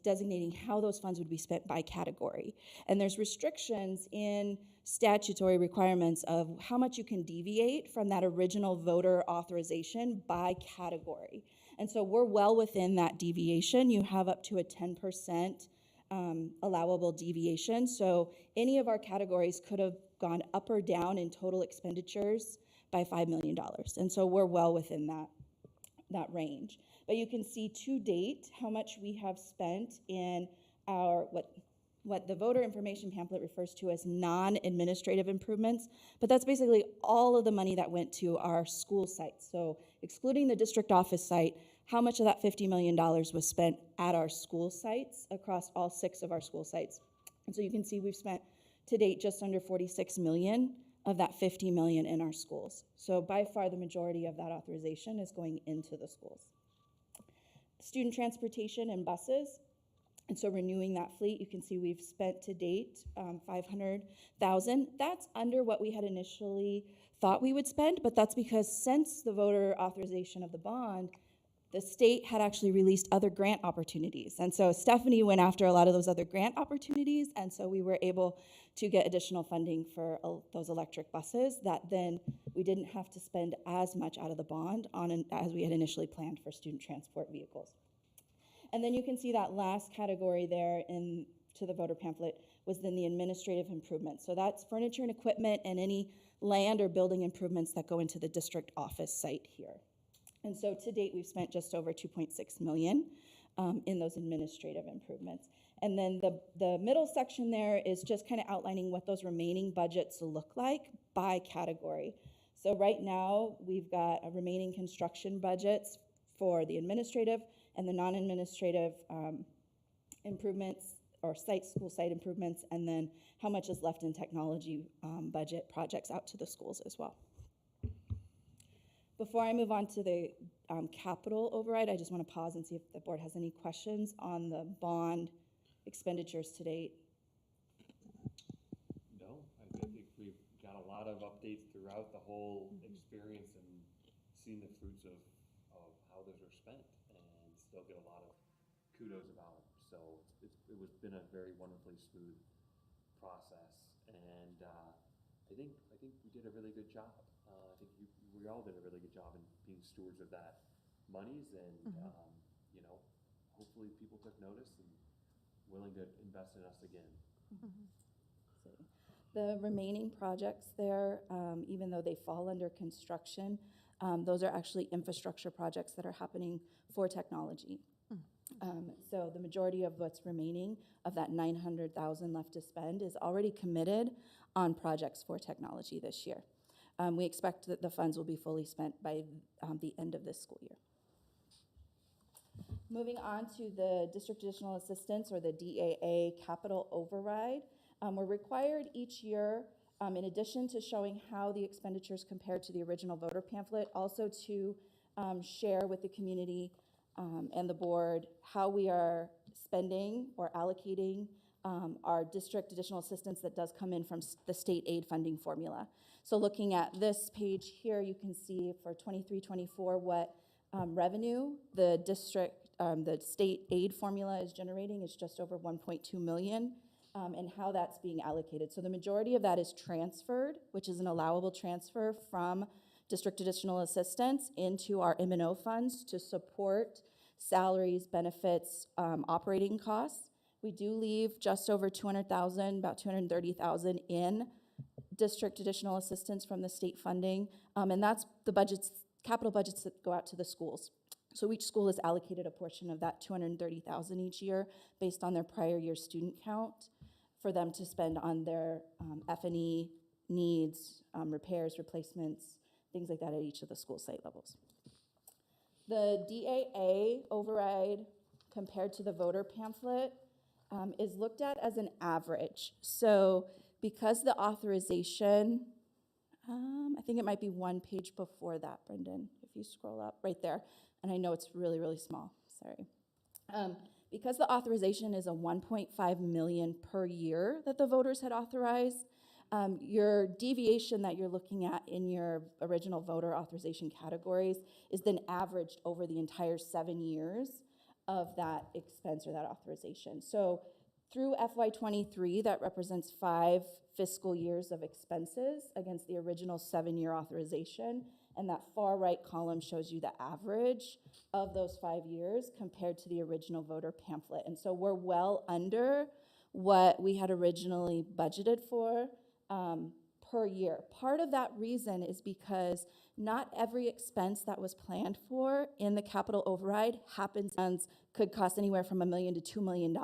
designating how those funds would be spent by category. And there's restrictions in statutory requirements of how much you can deviate from that original voter authorization by category. And so we're well within that deviation. You have up to a 10% allowable deviation. So any of our categories could have gone up or down in total expenditures by $5 million. And so we're well within that range. But you can see to date how much we have spent in our, what the voter information pamphlet refers to as non-administrative improvements, but that's basically all of the money that went to our school sites. So excluding the district office site, how much of that $50 million was spent at our school sites across all 6 of our school sites. And so you can see we've spent to date just under 46 million of that 50 million in our schools. So by far the majority of that authorization is going into the schools. Student transportation and buses, and so renewing that fleet, you can see we've spent to date 500,000. That's under what we had initially thought we would spend, but that's because since the voter authorization of the bond, the state had actually released other grant opportunities. And so Stephanie went after a lot of those other grant opportunities, and so we were able to get additional funding for those electric buses that then we didn't have to spend as much out of the bond on as we had initially planned for student transport vehicles. And then you can see that last category there to the voter pamphlet was then the administrative improvements. So that's furniture and equipment and any land or building improvements that go into the district office site here. And so to date, we've spent just over 2.6 million in those administrative improvements. And then the middle section there is just kind of outlining what those remaining budgets look like by category. So right now, we've got a remaining construction budgets for the administrative and the non-administrative improvements or school site improvements, and then how much is left in technology budget projects out to the schools as well. Before I move on to the capital override, I just want to pause and see if the board has any questions on the bond expenditures to date. No, I think we've got a a lot of updates throughout the whole experience and seen the fruits of how those are spent and still get a lot of kudos about them. So it was been a very wonderfully smooth process, and I think we did a really good job. I think we all did a really good job in being stewards of that monies, and you know, hopefully people took notice and willing to invest in us again. The remaining projects there, even though they fall under construction, those are actually infrastructure projects that are happening for technology. So the majority of what's remaining of that 900,000 left to spend is already committed on projects for technology this year. We expect that the funds will be fully spent by the end of this school year. Moving on to the District Additional Assistance, or the DAA capital override. We're required each year, in addition to showing how the expenditures compare to the original voter pamphlet, also to share with the community and the board how we are spending or allocating our district additional assistance that does come in from the state aid funding formula. So looking at this page here, you can see for 23-24 what revenue the state aid formula is generating is just over 1.2 million, and how that's being allocated. So the majority of that is transferred, which is an allowable transfer from district additional assistance into our M&O funds to support salaries, benefits, operating costs. We do leave just over 200,000, about 230,000 in district additional assistance from the state funding, and that's the budgets, capital budgets that go out to the schools. So each school is allocated a portion of that 230,000 each year based on their prior year student count for them to spend on their F&E needs, repairs, replacements, things like that at each of the school site levels. The DAA override compared to the voter pamphlet is looked at as an average. So because the authorization, I think it might be one page before that, Brendan, if you scroll up right there. And I know it's really, really small, sorry. Because the authorization is a 1.5 million per year that the voters had authorized, your deviation that you're looking at in your original voter authorization categories is then averaged over the entire 7 years of that expense or that authorization. So through FY23, that represents 5 fiscal years of expenses against the original 7-year authorization. And that far right column shows you the average of those 5 years compared to the original voter pamphlet. And so we're well under what we had originally budgeted for per year. Part of that reason is because not every expense that was planned for in the capital override happens and could cost anywhere from $1 million to $2 million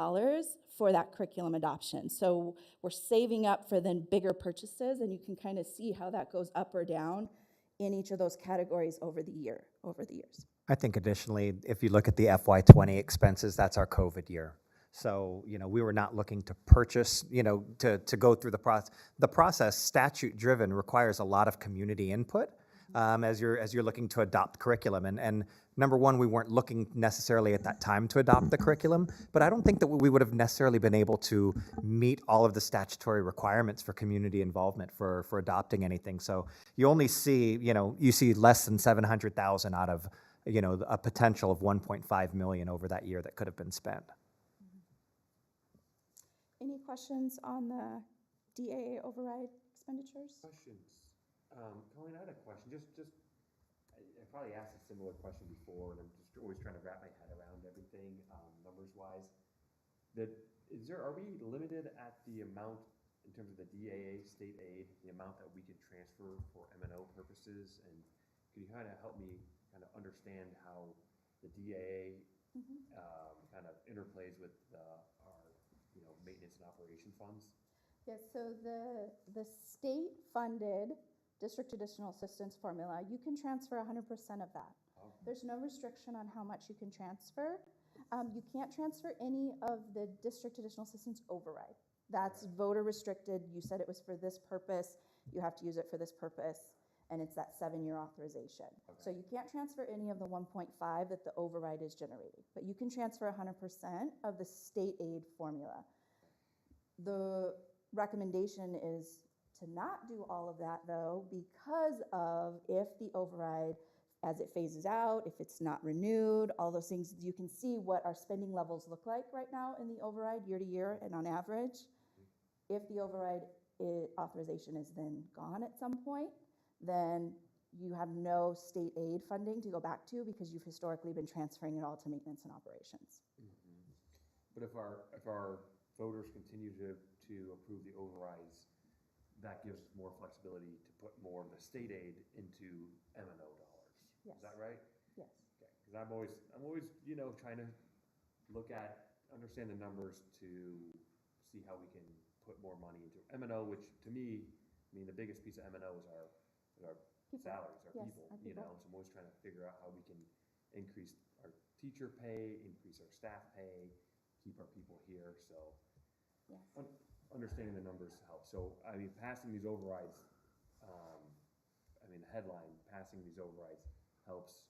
for that curriculum adoption. So we're saving up for then bigger purchases, and you can kind of see how that goes up or down in each of those categories over the years. I think additionally, if you look at the FY20 expenses, that's our COVID year. So, you know, we were not looking to purchase, you know, to go through the process. The process, statute-driven, requires a lot of community input as you're looking to adopt curriculum. And number one, we weren't looking necessarily at that time to adopt the curriculum, but I don't think that we would have necessarily been able to meet all of the statutory requirements for community involvement for adopting anything. So you only see, you see less than 700,000 out of, a potential of 1.5 million over that year that could have been spent. Any questions on the DAA override expenditures? Questions? Colleen, I had a question. I probably asked a similar question before, and I'm just always trying to wrap my head around everything, numbers-wise. Are we limited at the amount in terms of the DAA state aid, the amount that we can transfer for M&O purposes? And can you kind of help me kind of understand how the DAA kind of interplays with our maintenance and operation funds? Yes, so the state-funded district additional assistance formula, you can transfer 100% of that. Okay. There's no restriction on how much you can transfer. You can't transfer any of the district additional assistance override. That's voter restricted. You said it was for this purpose. You have to use it for this purpose, and it's that 7-year authorization. Okay. So you can't transfer any of the 1.5 that the override is generating, but you can transfer 100% of the state aid formula. The recommendation is to not do all of that though, because of if the override, as it phases out, if it's not renewed, all those things, you can see what our spending levels look like right now in the override year to year and on average. If the override authorization is then gone at some point, then you have no state aid funding to go back to because you've historically been transferring it all to maintenance and operations. But if our voters continue to approve the overrides, that gives us more flexibility to put more of the state aid into M&O dollars. Yes. Is that right? Yes. Okay. Because I'm always, trying to understand the numbers to see how we can put more money into M&O, which to me, the biggest piece of M&O is our People. salaries, our Yes, people, our so people. I'm always trying to figure out how we can increase our teacher pay, increase our staff pay, keep our people here, so. Yes. Understanding the numbers helps. So, passing these overrides, the headline, passing these overrides helps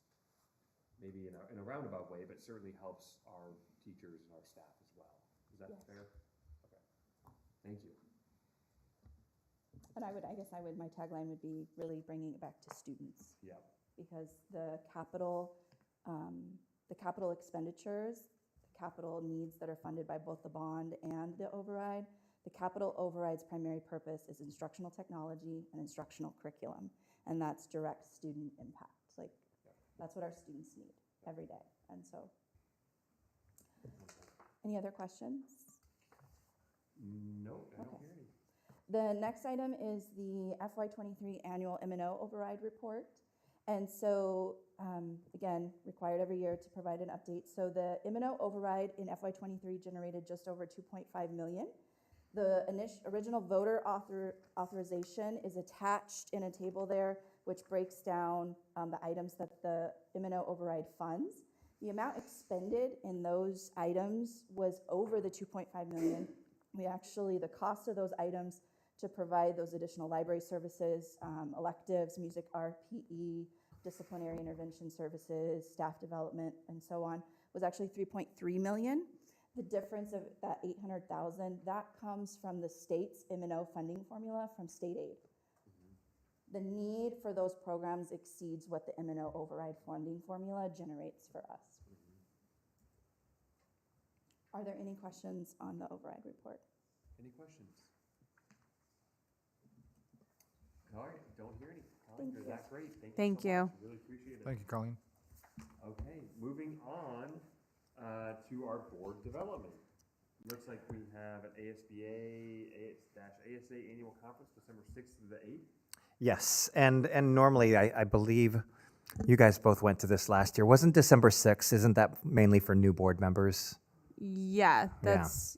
maybe in a roundabout way, but certainly helps our teachers and our staff as well. Is that Yes. fair? Okay. Thank you. And my tagline would be really bringing it back to students. Yeah. Because the capital expenditures, the capital needs that are funded by both the bond and the override, the capital override's primary purpose is instructional technology and instructional curriculum. And that's direct student impact. That's what our students need every day. And so, any other questions? No, I don't Okay. hear any. The next item is the FY23 annual M&O override report. And so, again, required every year to provide an update. So the M&O override in FY23 generated just over 2.5 million. The original voter authorization is attached in a table there, which breaks down the items that the M&O override funds. The amount expended in those items was over the 2.5 million. The cost of those items to provide those additional library services, electives, music, art, PE, disciplinary intervention services, staff development, and so on, was actually 3.3 million. The difference of that 800,000, that comes from the state's M&O funding formula from state aid. The need for those programs exceeds what the M&O override funding formula generates for us. Are there any questions on the override report? Any questions? All right, don't hear any. Thank You're you. that great. Thank so you. much. Really appreciate it. Thank you, Colleen. Okay, moving on to our board development. Looks like we have an ASBA/ASA annual conference December 6th to the 8th. Yes, and normally I believe you guys both went to this last year. Wasn't December 6th? Isn't that mainly for new board members? Yeah,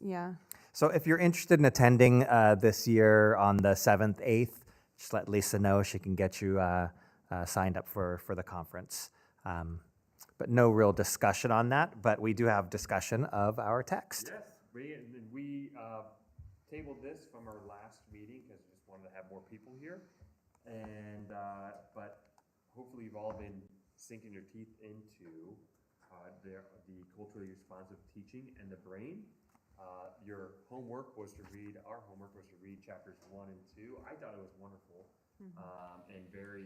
yeah. So if you're interested in attending this year on the 7th, 8th, just let Lisa know. She can get you signed up for the conference. But no real discussion on that, but we do have discussion of our text. Yes, we tabled this from our last meeting because we just wanted to have more people here. And but hopefully you've all been sinking your teeth into the culturally responsive teaching and the brain. Our homework was to read chapters 1 and 2. I thought it was wonderful and very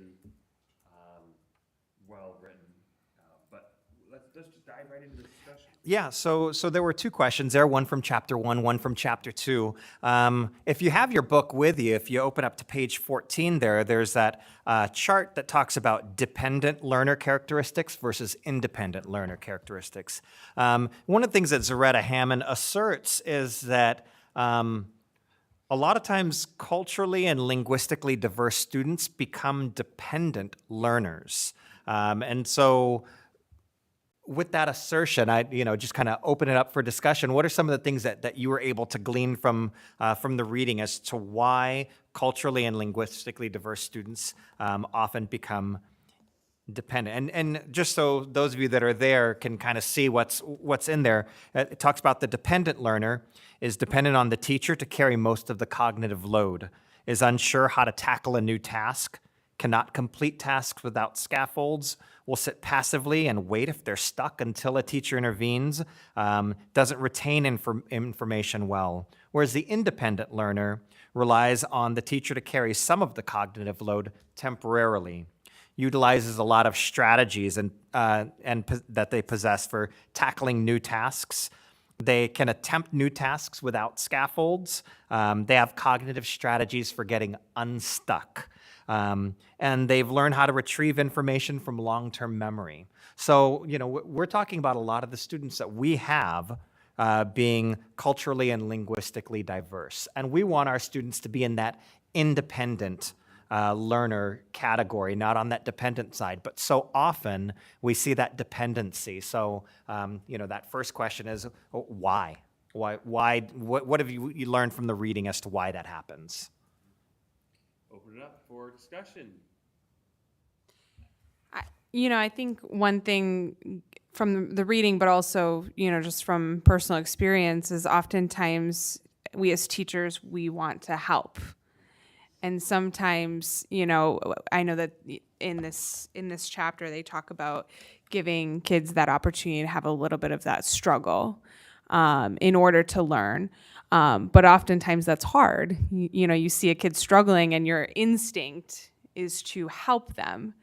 well written. But let's just dive right into the discussion. Yeah, so there were two questions there, one from chapter 1, one from chapter 2. If you have your book with you, if you open up to page 14 there's that chart that talks about dependent learner characteristics versus independent learner characteristics. One of the things that Zaretta Hammond asserts is that a lot of times culturally and linguistically diverse students become dependent learners. And so with that assertion, I just kind of open it up for discussion. What are some of the things that you were able to glean from the reading as to why culturally and linguistically diverse students often become dependent? And just so those of you that are there can kind of see what's in there, it talks about the dependent learner is dependent on the teacher to carry most of the cognitive load, is unsure how to tackle a new task, cannot complete tasks without scaffolds, will sit passively and wait if they're stuck until a teacher intervenes, doesn't retain information well, whereas the independent learner relies on the teacher to carry some of the cognitive load temporarily, utilizes a lot of strategies that they possess for tackling new tasks. They can attempt new tasks without scaffolds. They have cognitive strategies for getting unstuck. And they've learned how to retrieve information from long-term memory. So, we're talking about a lot of the students that we have being culturally and linguistically diverse. And we want our students to be in that independent learner category, not on that dependent side. But so often we see that dependency. So, that first question is, why? Why? What have you learned from the reading as to why that happens? Open it up for discussion. I think one thing from the reading, but also, just from personal experience, is oftentimes we as teachers, we want to help. And sometimes, I know that in this chapter, they talk about giving kids that opportunity to have a little bit of that struggle in order to learn. But oftentimes that's hard. You see a kid struggling and your instinct is to help them.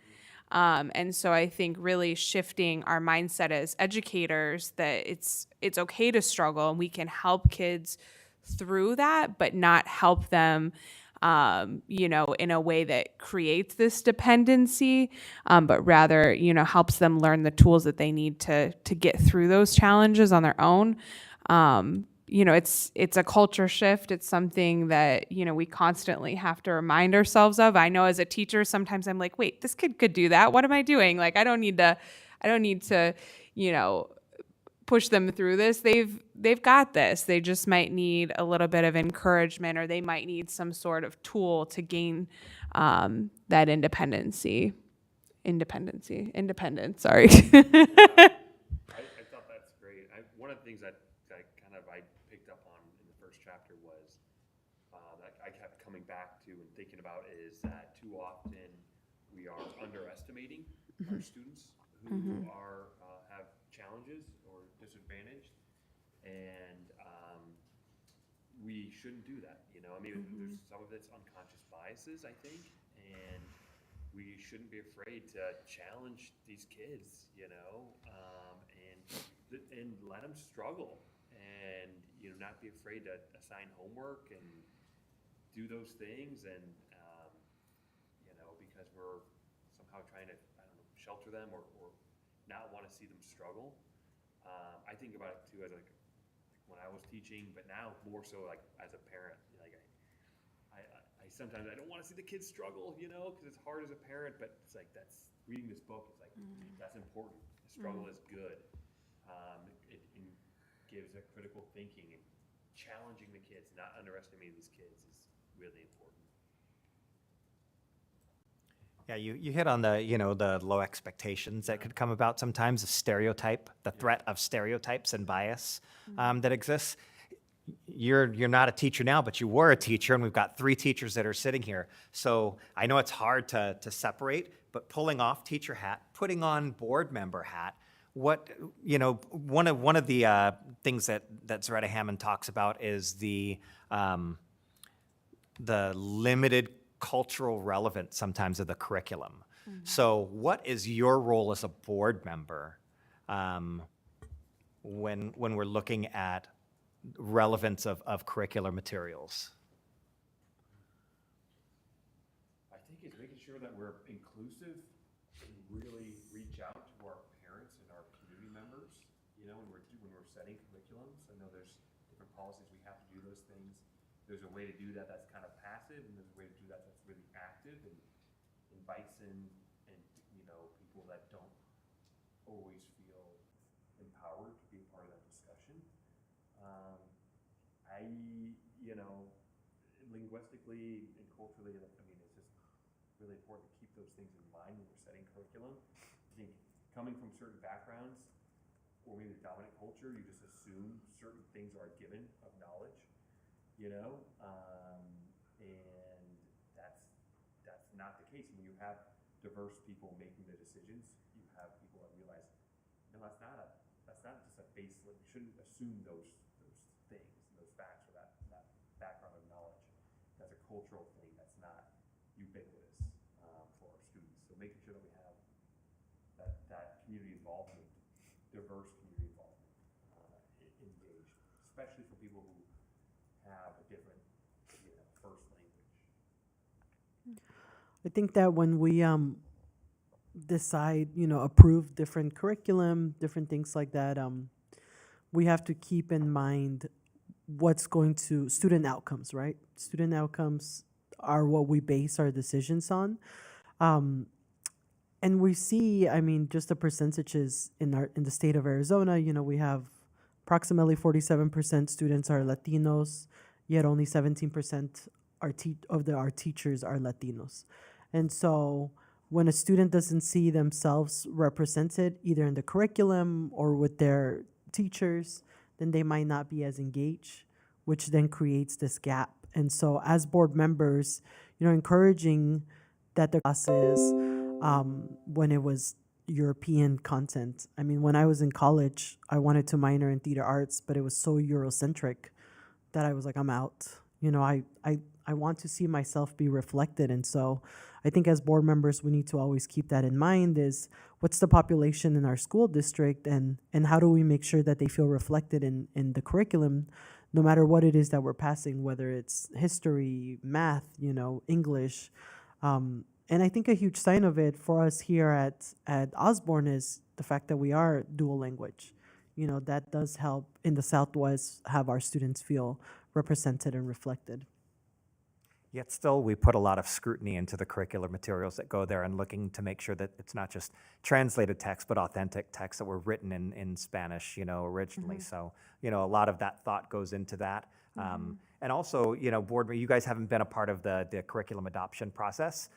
And so I think really shifting our mindset as educators that it's okay to struggle and we can help kids through that, but not help them in a way that creates this dependency, but rather, helps them learn the tools that they need to get through those challenges on their own. It's a culture shift. It's something that, we constantly have to remind ourselves of. I know as a teacher, sometimes I'm like, wait, this kid could do that. What am I doing? Like, I don't need to, push them through this. They've got this. They just might need a little bit of encouragement, or they might need some sort of tool to gain that independence. Sorry. I thought that's great. One of the things that I picked up on in the first chapter was that I kept coming back to and thinking about is that too often we are underestimating our students who are have challenges or disadvantaged, and we shouldn't do that. There's some of it's unconscious biases, I think, and we shouldn't be afraid to challenge these kids, and let them struggle, and not be afraid to assign homework and do those things, and because we're somehow trying to, shelter them or not want to see them struggle. I think about it too as like when I was teaching, but now more so like as a parent. I sometimes I don't want to see the kids struggle, because it's hard as a parent. But it's like that's reading this book. It's like that's important. The struggle is good. It gives a critical thinking and challenging the kids, not underestimating these kids, is really important. Yeah, you hit on the low expectations that could come about sometimes, the threat of stereotypes and bias that exists. You're not a teacher now, but you were a teacher, and we've got 3 teachers that are sitting here. So I know it's hard to separate, but pulling off teacher hat, putting on board member hat, one of the things that Zaretta Hammond talks about is the limited cultural relevance sometimes of the curriculum. So what is your role as a board member when we're looking at relevance of curricular materials? I think it's making sure that we're inclusive and really reach out to our parents and our community members, when we're setting curriculums. I know there's different policies, we have to do those things. There's a way to do that that's kind of passive, and there's a way to do that that's really active and invites in, and people that don't always feel empowered to be a part of that discussion. Linguistically and culturally, it's just really important to keep those things in mind when we're setting curriculum. I think coming from certain backgrounds, or maybe the dominant culture, you just assume certain things are given of knowledge, and that's not the case. When you have diverse people making the decisions, you have people that realize, no, that's not just a baseline. You shouldn't assume those things, those facts, or that background of knowledge. That's a cultural thing. That's not ubiquitous for our students. So making sure that we have that community involvement, diverse community involvement, engaged, especially for people who have a different, first language. I think that when we decide, approve different curriculum, different things like that, we have to keep in mind what's going to student outcomes, right? Student outcomes are what we base our decisions on. And we see, just the percentages in the state of Arizona, we have approximately 47% students are Latinos, yet only 17% our teachers are Latinos. And so when a student doesn't see themselves represented either in the curriculum or with their teachers, then they might not be as engaged, which then creates this gap. And so as board members, encouraging that the classes, when it was European content. When I was in college, I wanted to minor in theater arts, but it was so Eurocentric that I was like, I'm out. I want to see myself be reflected. And so I think as board members, we need to always keep that in mind is what's the population in our school district and how do we make sure that they feel reflected in the curriculum, no matter what it is that we're passing, whether it's history, math, English. And I think a huge sign of it for us here at Osborne is the fact that we are dual language. That does help in the Southwest have our students feel represented and reflected. Yet still, we put a lot of scrutiny into the curricular materials that go there and looking to make sure that it's not just translated text, but authentic texts that were written in Spanish, originally. Mhm. So, a lot of that thought goes into that. And also, board, you guys haven't been a part of the curriculum adoption process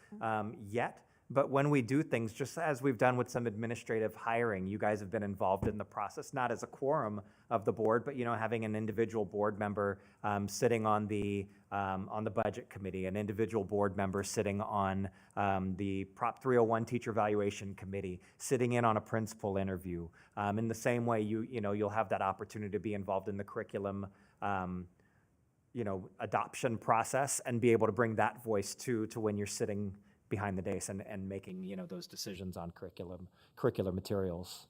yet. But when we do things, just as we've done with some administrative hiring, you guys have been involved in the process, not as a quorum of the board, but having an individual board member sitting on the budget committee, an individual board member sitting on the Prop 301 teacher evaluation committee, sitting in on a principal interview. In the same way, you'll have that opportunity to be involved in the curriculum adoption process and be able to bring that voice to when you're sitting behind the dais and making, those decisions on curricular materials.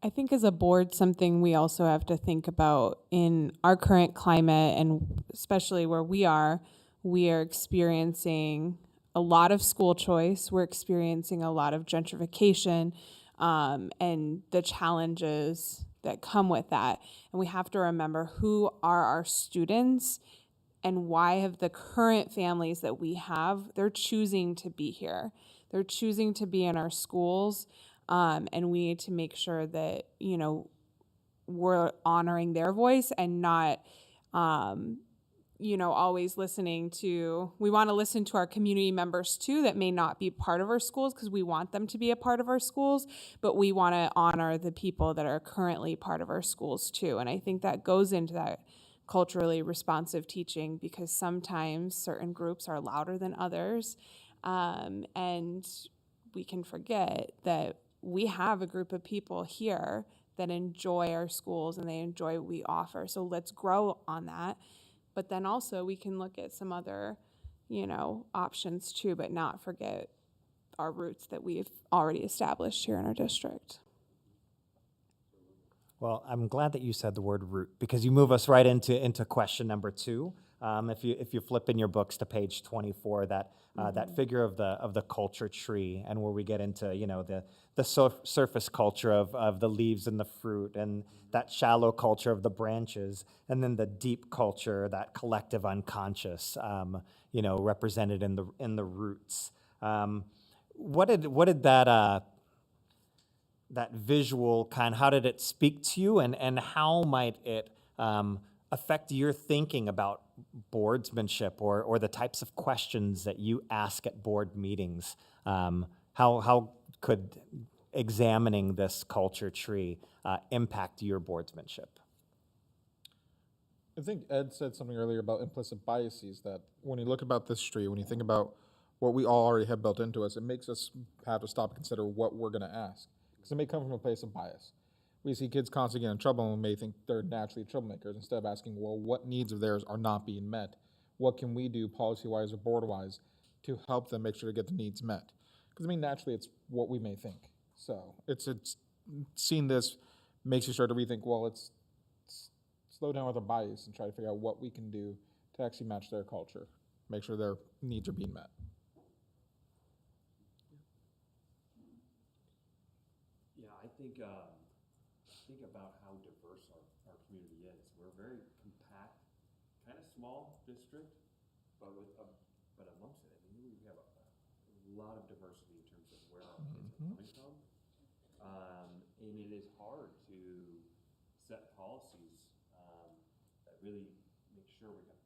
I think as a board, something we also have to think about in our current climate, and especially where we are experiencing a lot of school choice. We're experiencing a lot of gentrification and the challenges that come with that. And we have to remember who are our students and why have the current families that we have, they're choosing to be here. They're choosing to be in our schools. And we need to make sure that, we're honoring their voice and not, always listening to, we want to listen to our community members too that may not be part of our schools because we want them to be a part of our schools, but we want to honor the people that are currently part of our schools too. And I think that goes into that culturally responsive teaching because sometimes certain groups are louder than others. And we can forget that we have a group of people here that enjoy our schools and they enjoy what we offer. So let's grow on that. But then also we can look at some other, options too, but not forget our roots that we've already established here in our district. Well, I'm glad that you said the word root because you move us right into question number 2. If you flip in your books to page 24, that figure of the culture tree, and where we get into the surface culture of the leaves and the fruit, and that shallow culture of the branches, and then the deep culture, that collective unconscious, represented in the roots. What did that visual how did it speak to you, and how might it affect your thinking about boardsmanship or the types of questions that you ask at board meetings? How could examining this culture tree impact your boardsmanship? I think Ed said something earlier about implicit biases, that when you look about this tree, when you think about what we all already have built into us, it makes us have to stop and consider what we're going to ask. Because it may come from a place of bias. We see kids constantly getting in trouble and we may think they're naturally troublemakers instead of asking, well, what needs of theirs are not being met? What can we do policy-wise or board-wise to help them make sure to get the needs met? Because, I mean, naturally, it's what we may think. So it's seeing this makes you start to rethink, well, let's slow down with our bias and try to figure out what we can do to actually match their culture, make sure their needs are being met. Yeah, I think about how diverse our community is. We're a very compact, kind of small district, but amongst it, I mean, we have a lot of diversity in terms of where our kids are coming from, and it is hard to set policies that really make sure that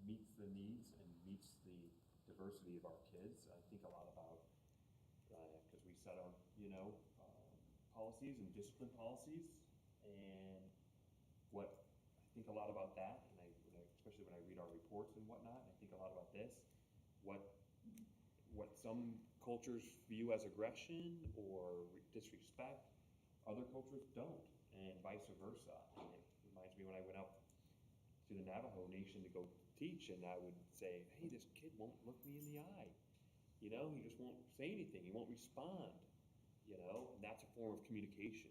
meets the needs and meets the diversity of our kids. I think a lot about because we set up, policies and discipline policies, and what I think a lot about that, and especially when I read our reports and whatnot, I think a lot about this, what some cultures view as aggression or disrespect, other cultures don't, and vice versa. And it reminds me when I went up to the Navajo Nation to go teach, and I would say, hey, this kid won't look me in the eye. He just won't say anything. He won't respond. And that's a form of communication.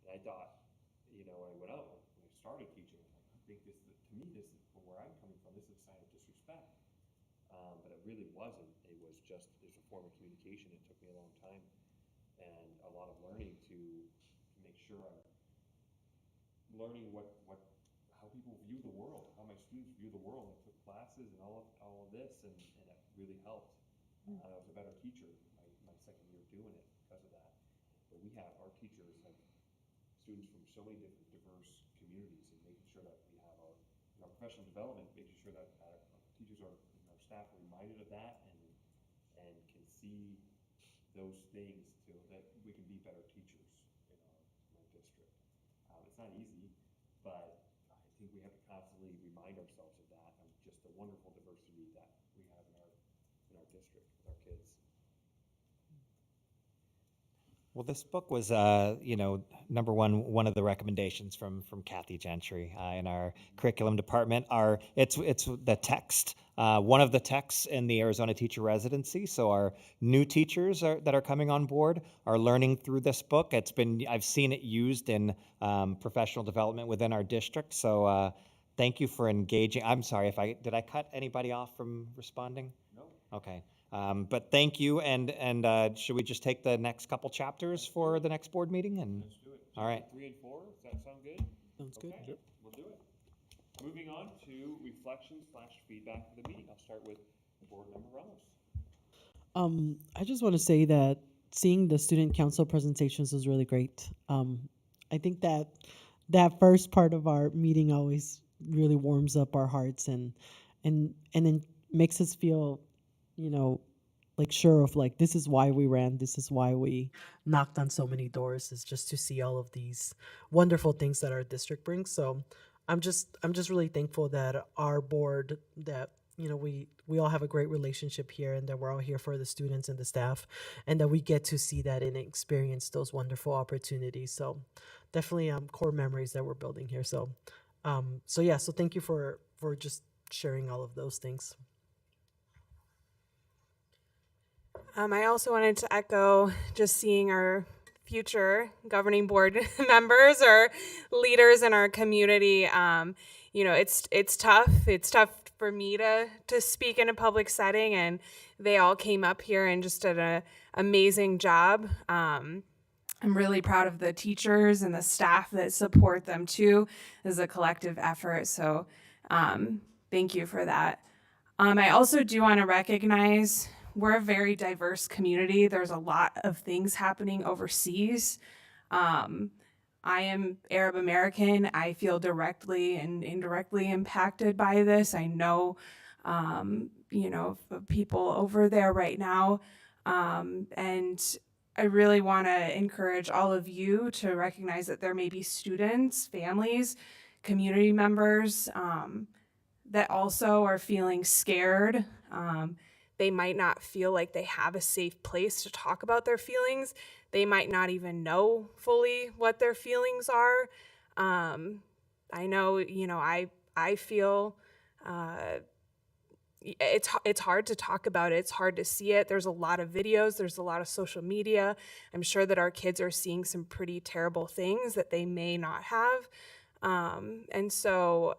And I thought, when I went out, when I started teaching, I think this is, from where I'm coming from, this is a sign of disrespect. But it really wasn't. It was just, there's a form of communication. It took me a long time and a lot of learning to make sure I'm learning how people view the world, how my students view the world. I took classes and all of this, and it really helped. I was a better teacher my second year doing it because of that. But our teachers have students from so many different diverse communities, and making sure that we have our professional development, making sure that our teachers and our staff are reminded of that and can see those things so that we can be better teachers in our district. It's not easy, but I think we have to constantly remind ourselves of that, of just the wonderful diversity that we have in our district with our kids. Well, this book was, number one of the recommendations from Kathy Gentry in our curriculum department. It's the text, one of the texts in the Arizona Teacher Residency. So our new teachers that are coming on board are learning through this book. I've seen it used in professional development within our district. So thank you for engaging. I'm sorry did I cut anybody off from responding? No. Okay. But thank you, and should we just take the next couple chapters for the next board meeting? And let's do it. All right. 3 and 4, does that sound good? Sounds good. Okay, we'll do it. Moving on to reflections/feedback for the meeting. I'll start with board member Ramos. I just want to say that seeing the student council presentations was really great. I think that first part of our meeting always really warms up our hearts and then makes us feel, like sure of like this is why we ran, this is why we knocked on so many doors, is just to see all of these wonderful things that our district brings. So I'm just really thankful that our board, that we all have a great relationship here, and that we're all here for the students and the staff, and that we get to see that and experience those wonderful opportunities. So definitely core memories that we're building here. So so thank you for just sharing all of those things. I also wanted to echo just seeing our future governing board members or leaders in our community. It's tough. It's tough for me to speak in a public setting, and they all came up here and just did an amazing job. I'm really proud of the teachers and the staff that support them too, as a collective effort. So thank you for that. I also do want to recognize we're a very diverse community. There's a lot of things happening overseas. I am Arab American. I feel directly and indirectly impacted by this. I know, people over there right now. And I really want to encourage all of you to recognize that there may be students, families, community members that also are feeling scared, they might not feel like they have a safe place to talk about their feelings. They might not even know fully what their feelings are. I know, I feel it's hard to talk about it. It's hard to see it. There's a lot of videos. There's a lot of social media. I'm sure that our kids are seeing some pretty terrible things that they may not have. And so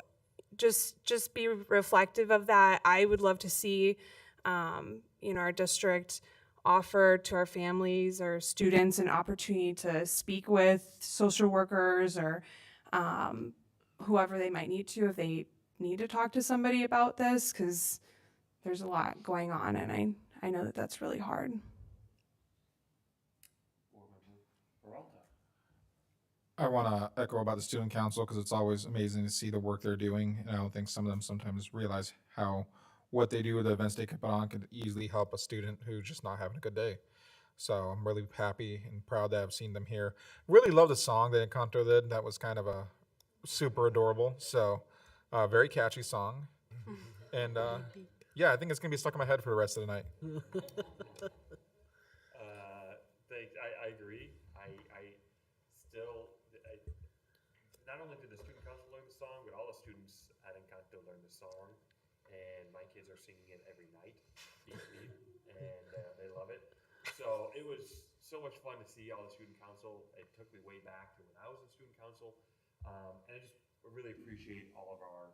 just be reflective of that. I would love to see, our district offer to our families or students an opportunity to speak with social workers or whoever they might need to if they need to talk to somebody about this, because there's a lot going on, and I know that that's really hard. I want to echo about the student council because it's always amazing to see the work they're doing. And I don't think some of them sometimes realize how what they do, the events they put on, could easily help a student who's just not having a good day. So I'm really happy and proud that I've seen them here. Really love the song that Encanto did. That was kind of a super adorable. So very catchy song. And yeah, I think it's going to be stuck in my head for the rest of the night. Thanks. I agree. I still, not only did the student council learn the song, but all the students at Encanto learned the song, and my kids are singing it every night, beep, beep, and they love it. So it was so much fun to see all the student council. It took me way back to when I was in student council, and I just really appreciate all of our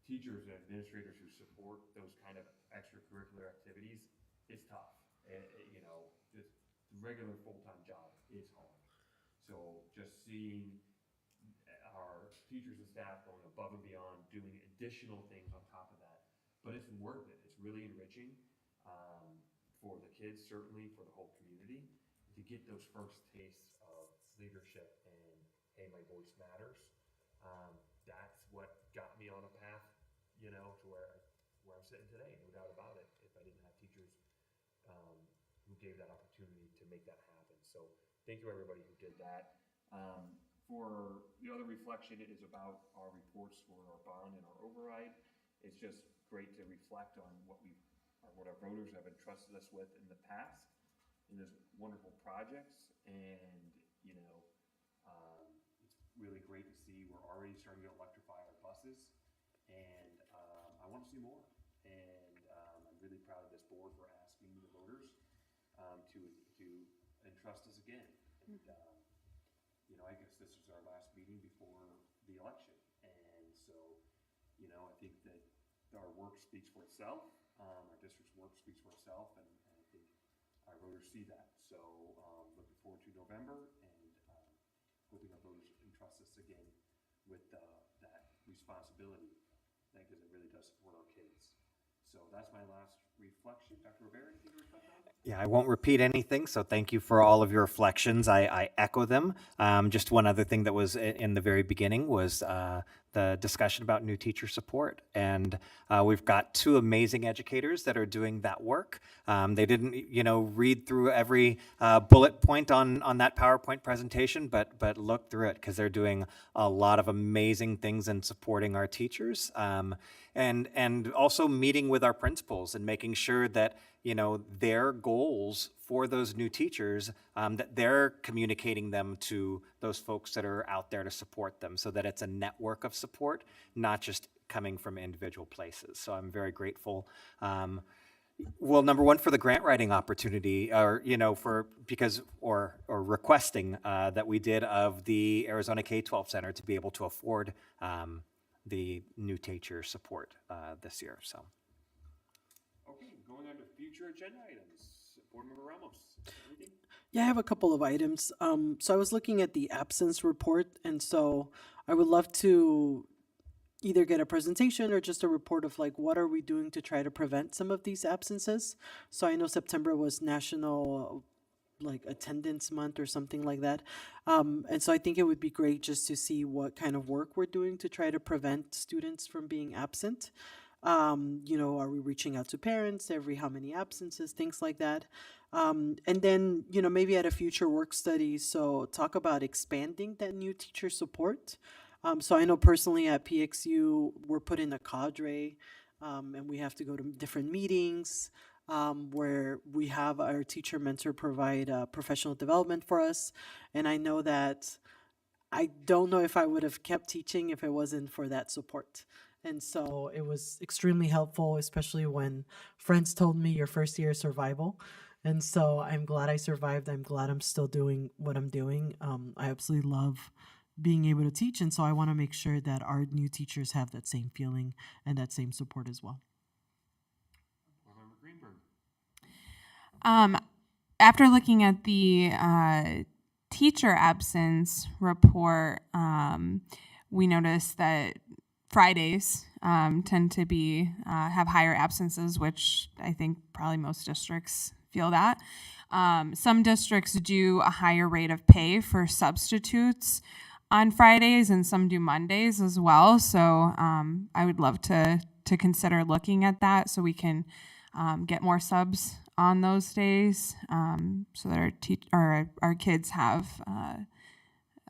teachers and administrators who support those kind of extracurricular activities. It's tough. Just the regular full-time job is hard. So just seeing our teachers and staff going above and beyond, doing additional things on top of that, but it's worth it. It's really enriching for the kids, certainly for the whole community, to get those first tastes of leadership and, hey, my voice matters. That's what got me on a path, to where I'm sitting today, no doubt about it. If I didn't have teachers who gave that opportunity to make that happen. So thank you everybody who did that. For the other reflection, it is about our reports for our bond and our override. It's just great to reflect on what our voters have entrusted us with in the past in those wonderful projects. And, it's really great to see we're already starting to electrify our buses, and I want to see more. And I'm really proud of this board for asking the voters to entrust us again. And I guess this is our last meeting before the election, and so I think that our work speaks for itself. Our district's work speaks for itself, and I think our voters see that. So looking forward to November, and hoping our voters entrust us again with that responsibility, because it really does support our kids. So that's my last reflection. Dr. Rivera, anything to reflect on? Yeah, I won't repeat anything, so thank you for all of your reflections. I echo them. Just one other thing that was in the very beginning was the discussion about new teacher support. And we've got two amazing educators that are doing that work. They didn't, read through every bullet point on that PowerPoint presentation, but look through it, because they're doing a lot of amazing things in supporting our teachers. And also meeting with our principals and making sure that their goals for those new teachers, that they're communicating them to those folks that are out there to support them, so that it's a network of support, not just coming from individual places. So I'm very grateful. Well, number one, for the grant writing opportunity, or requesting that we did of the Arizona K-12 Center to be able to afford the new teacher support this year. So. Okay, going on to future agenda items. Board Member Ramos, anything? Yeah, I have a couple of items. So I was looking at the absence report, and so I would love to either get a presentation or just a report of what are we doing to try to prevent some of these absences. So I know September was National Attendance Month or something like that. And so I think it would be great just to see what kind of work we're doing to try to prevent students from being absent. Are we reaching out to parents every how many absences, things like that. And then, maybe at a future work study, so talk about expanding that new teacher support. So I know personally at PXU, we're put in a cadre, and we have to go to different meetings. where we have our teacher mentor provide professional development for us. And I know that I don't know if I would have kept teaching if it wasn't for that support. And so it was extremely helpful, especially when friends told me your first year is survival. And so I'm glad I survived. I'm glad I'm still doing what I'm doing. I absolutely love being able to teach. And so I want to make sure that our new teachers have that same feeling and that same support as well. Greenberg. After looking at the teacher absence report, we noticed that Fridays tend to be have higher absences, which I think probably most districts feel that. Some districts do a higher rate of pay for substitutes on Fridays, and some do Mondays as well. So I would love to consider looking at that so we can get more subs on those days, so that our kids have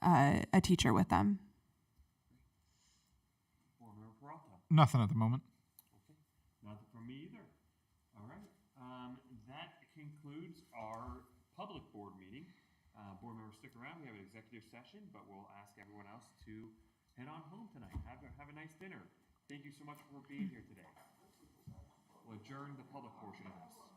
a teacher with them. Nothing at the moment. Okay, nothing from me either. All right, that concludes our public board meeting. Board members, stick around. We have an executive session, but we'll ask everyone else to head on home tonight. Have a nice dinner. Thank you so much for being here today. We'll adjourn the public portion of this.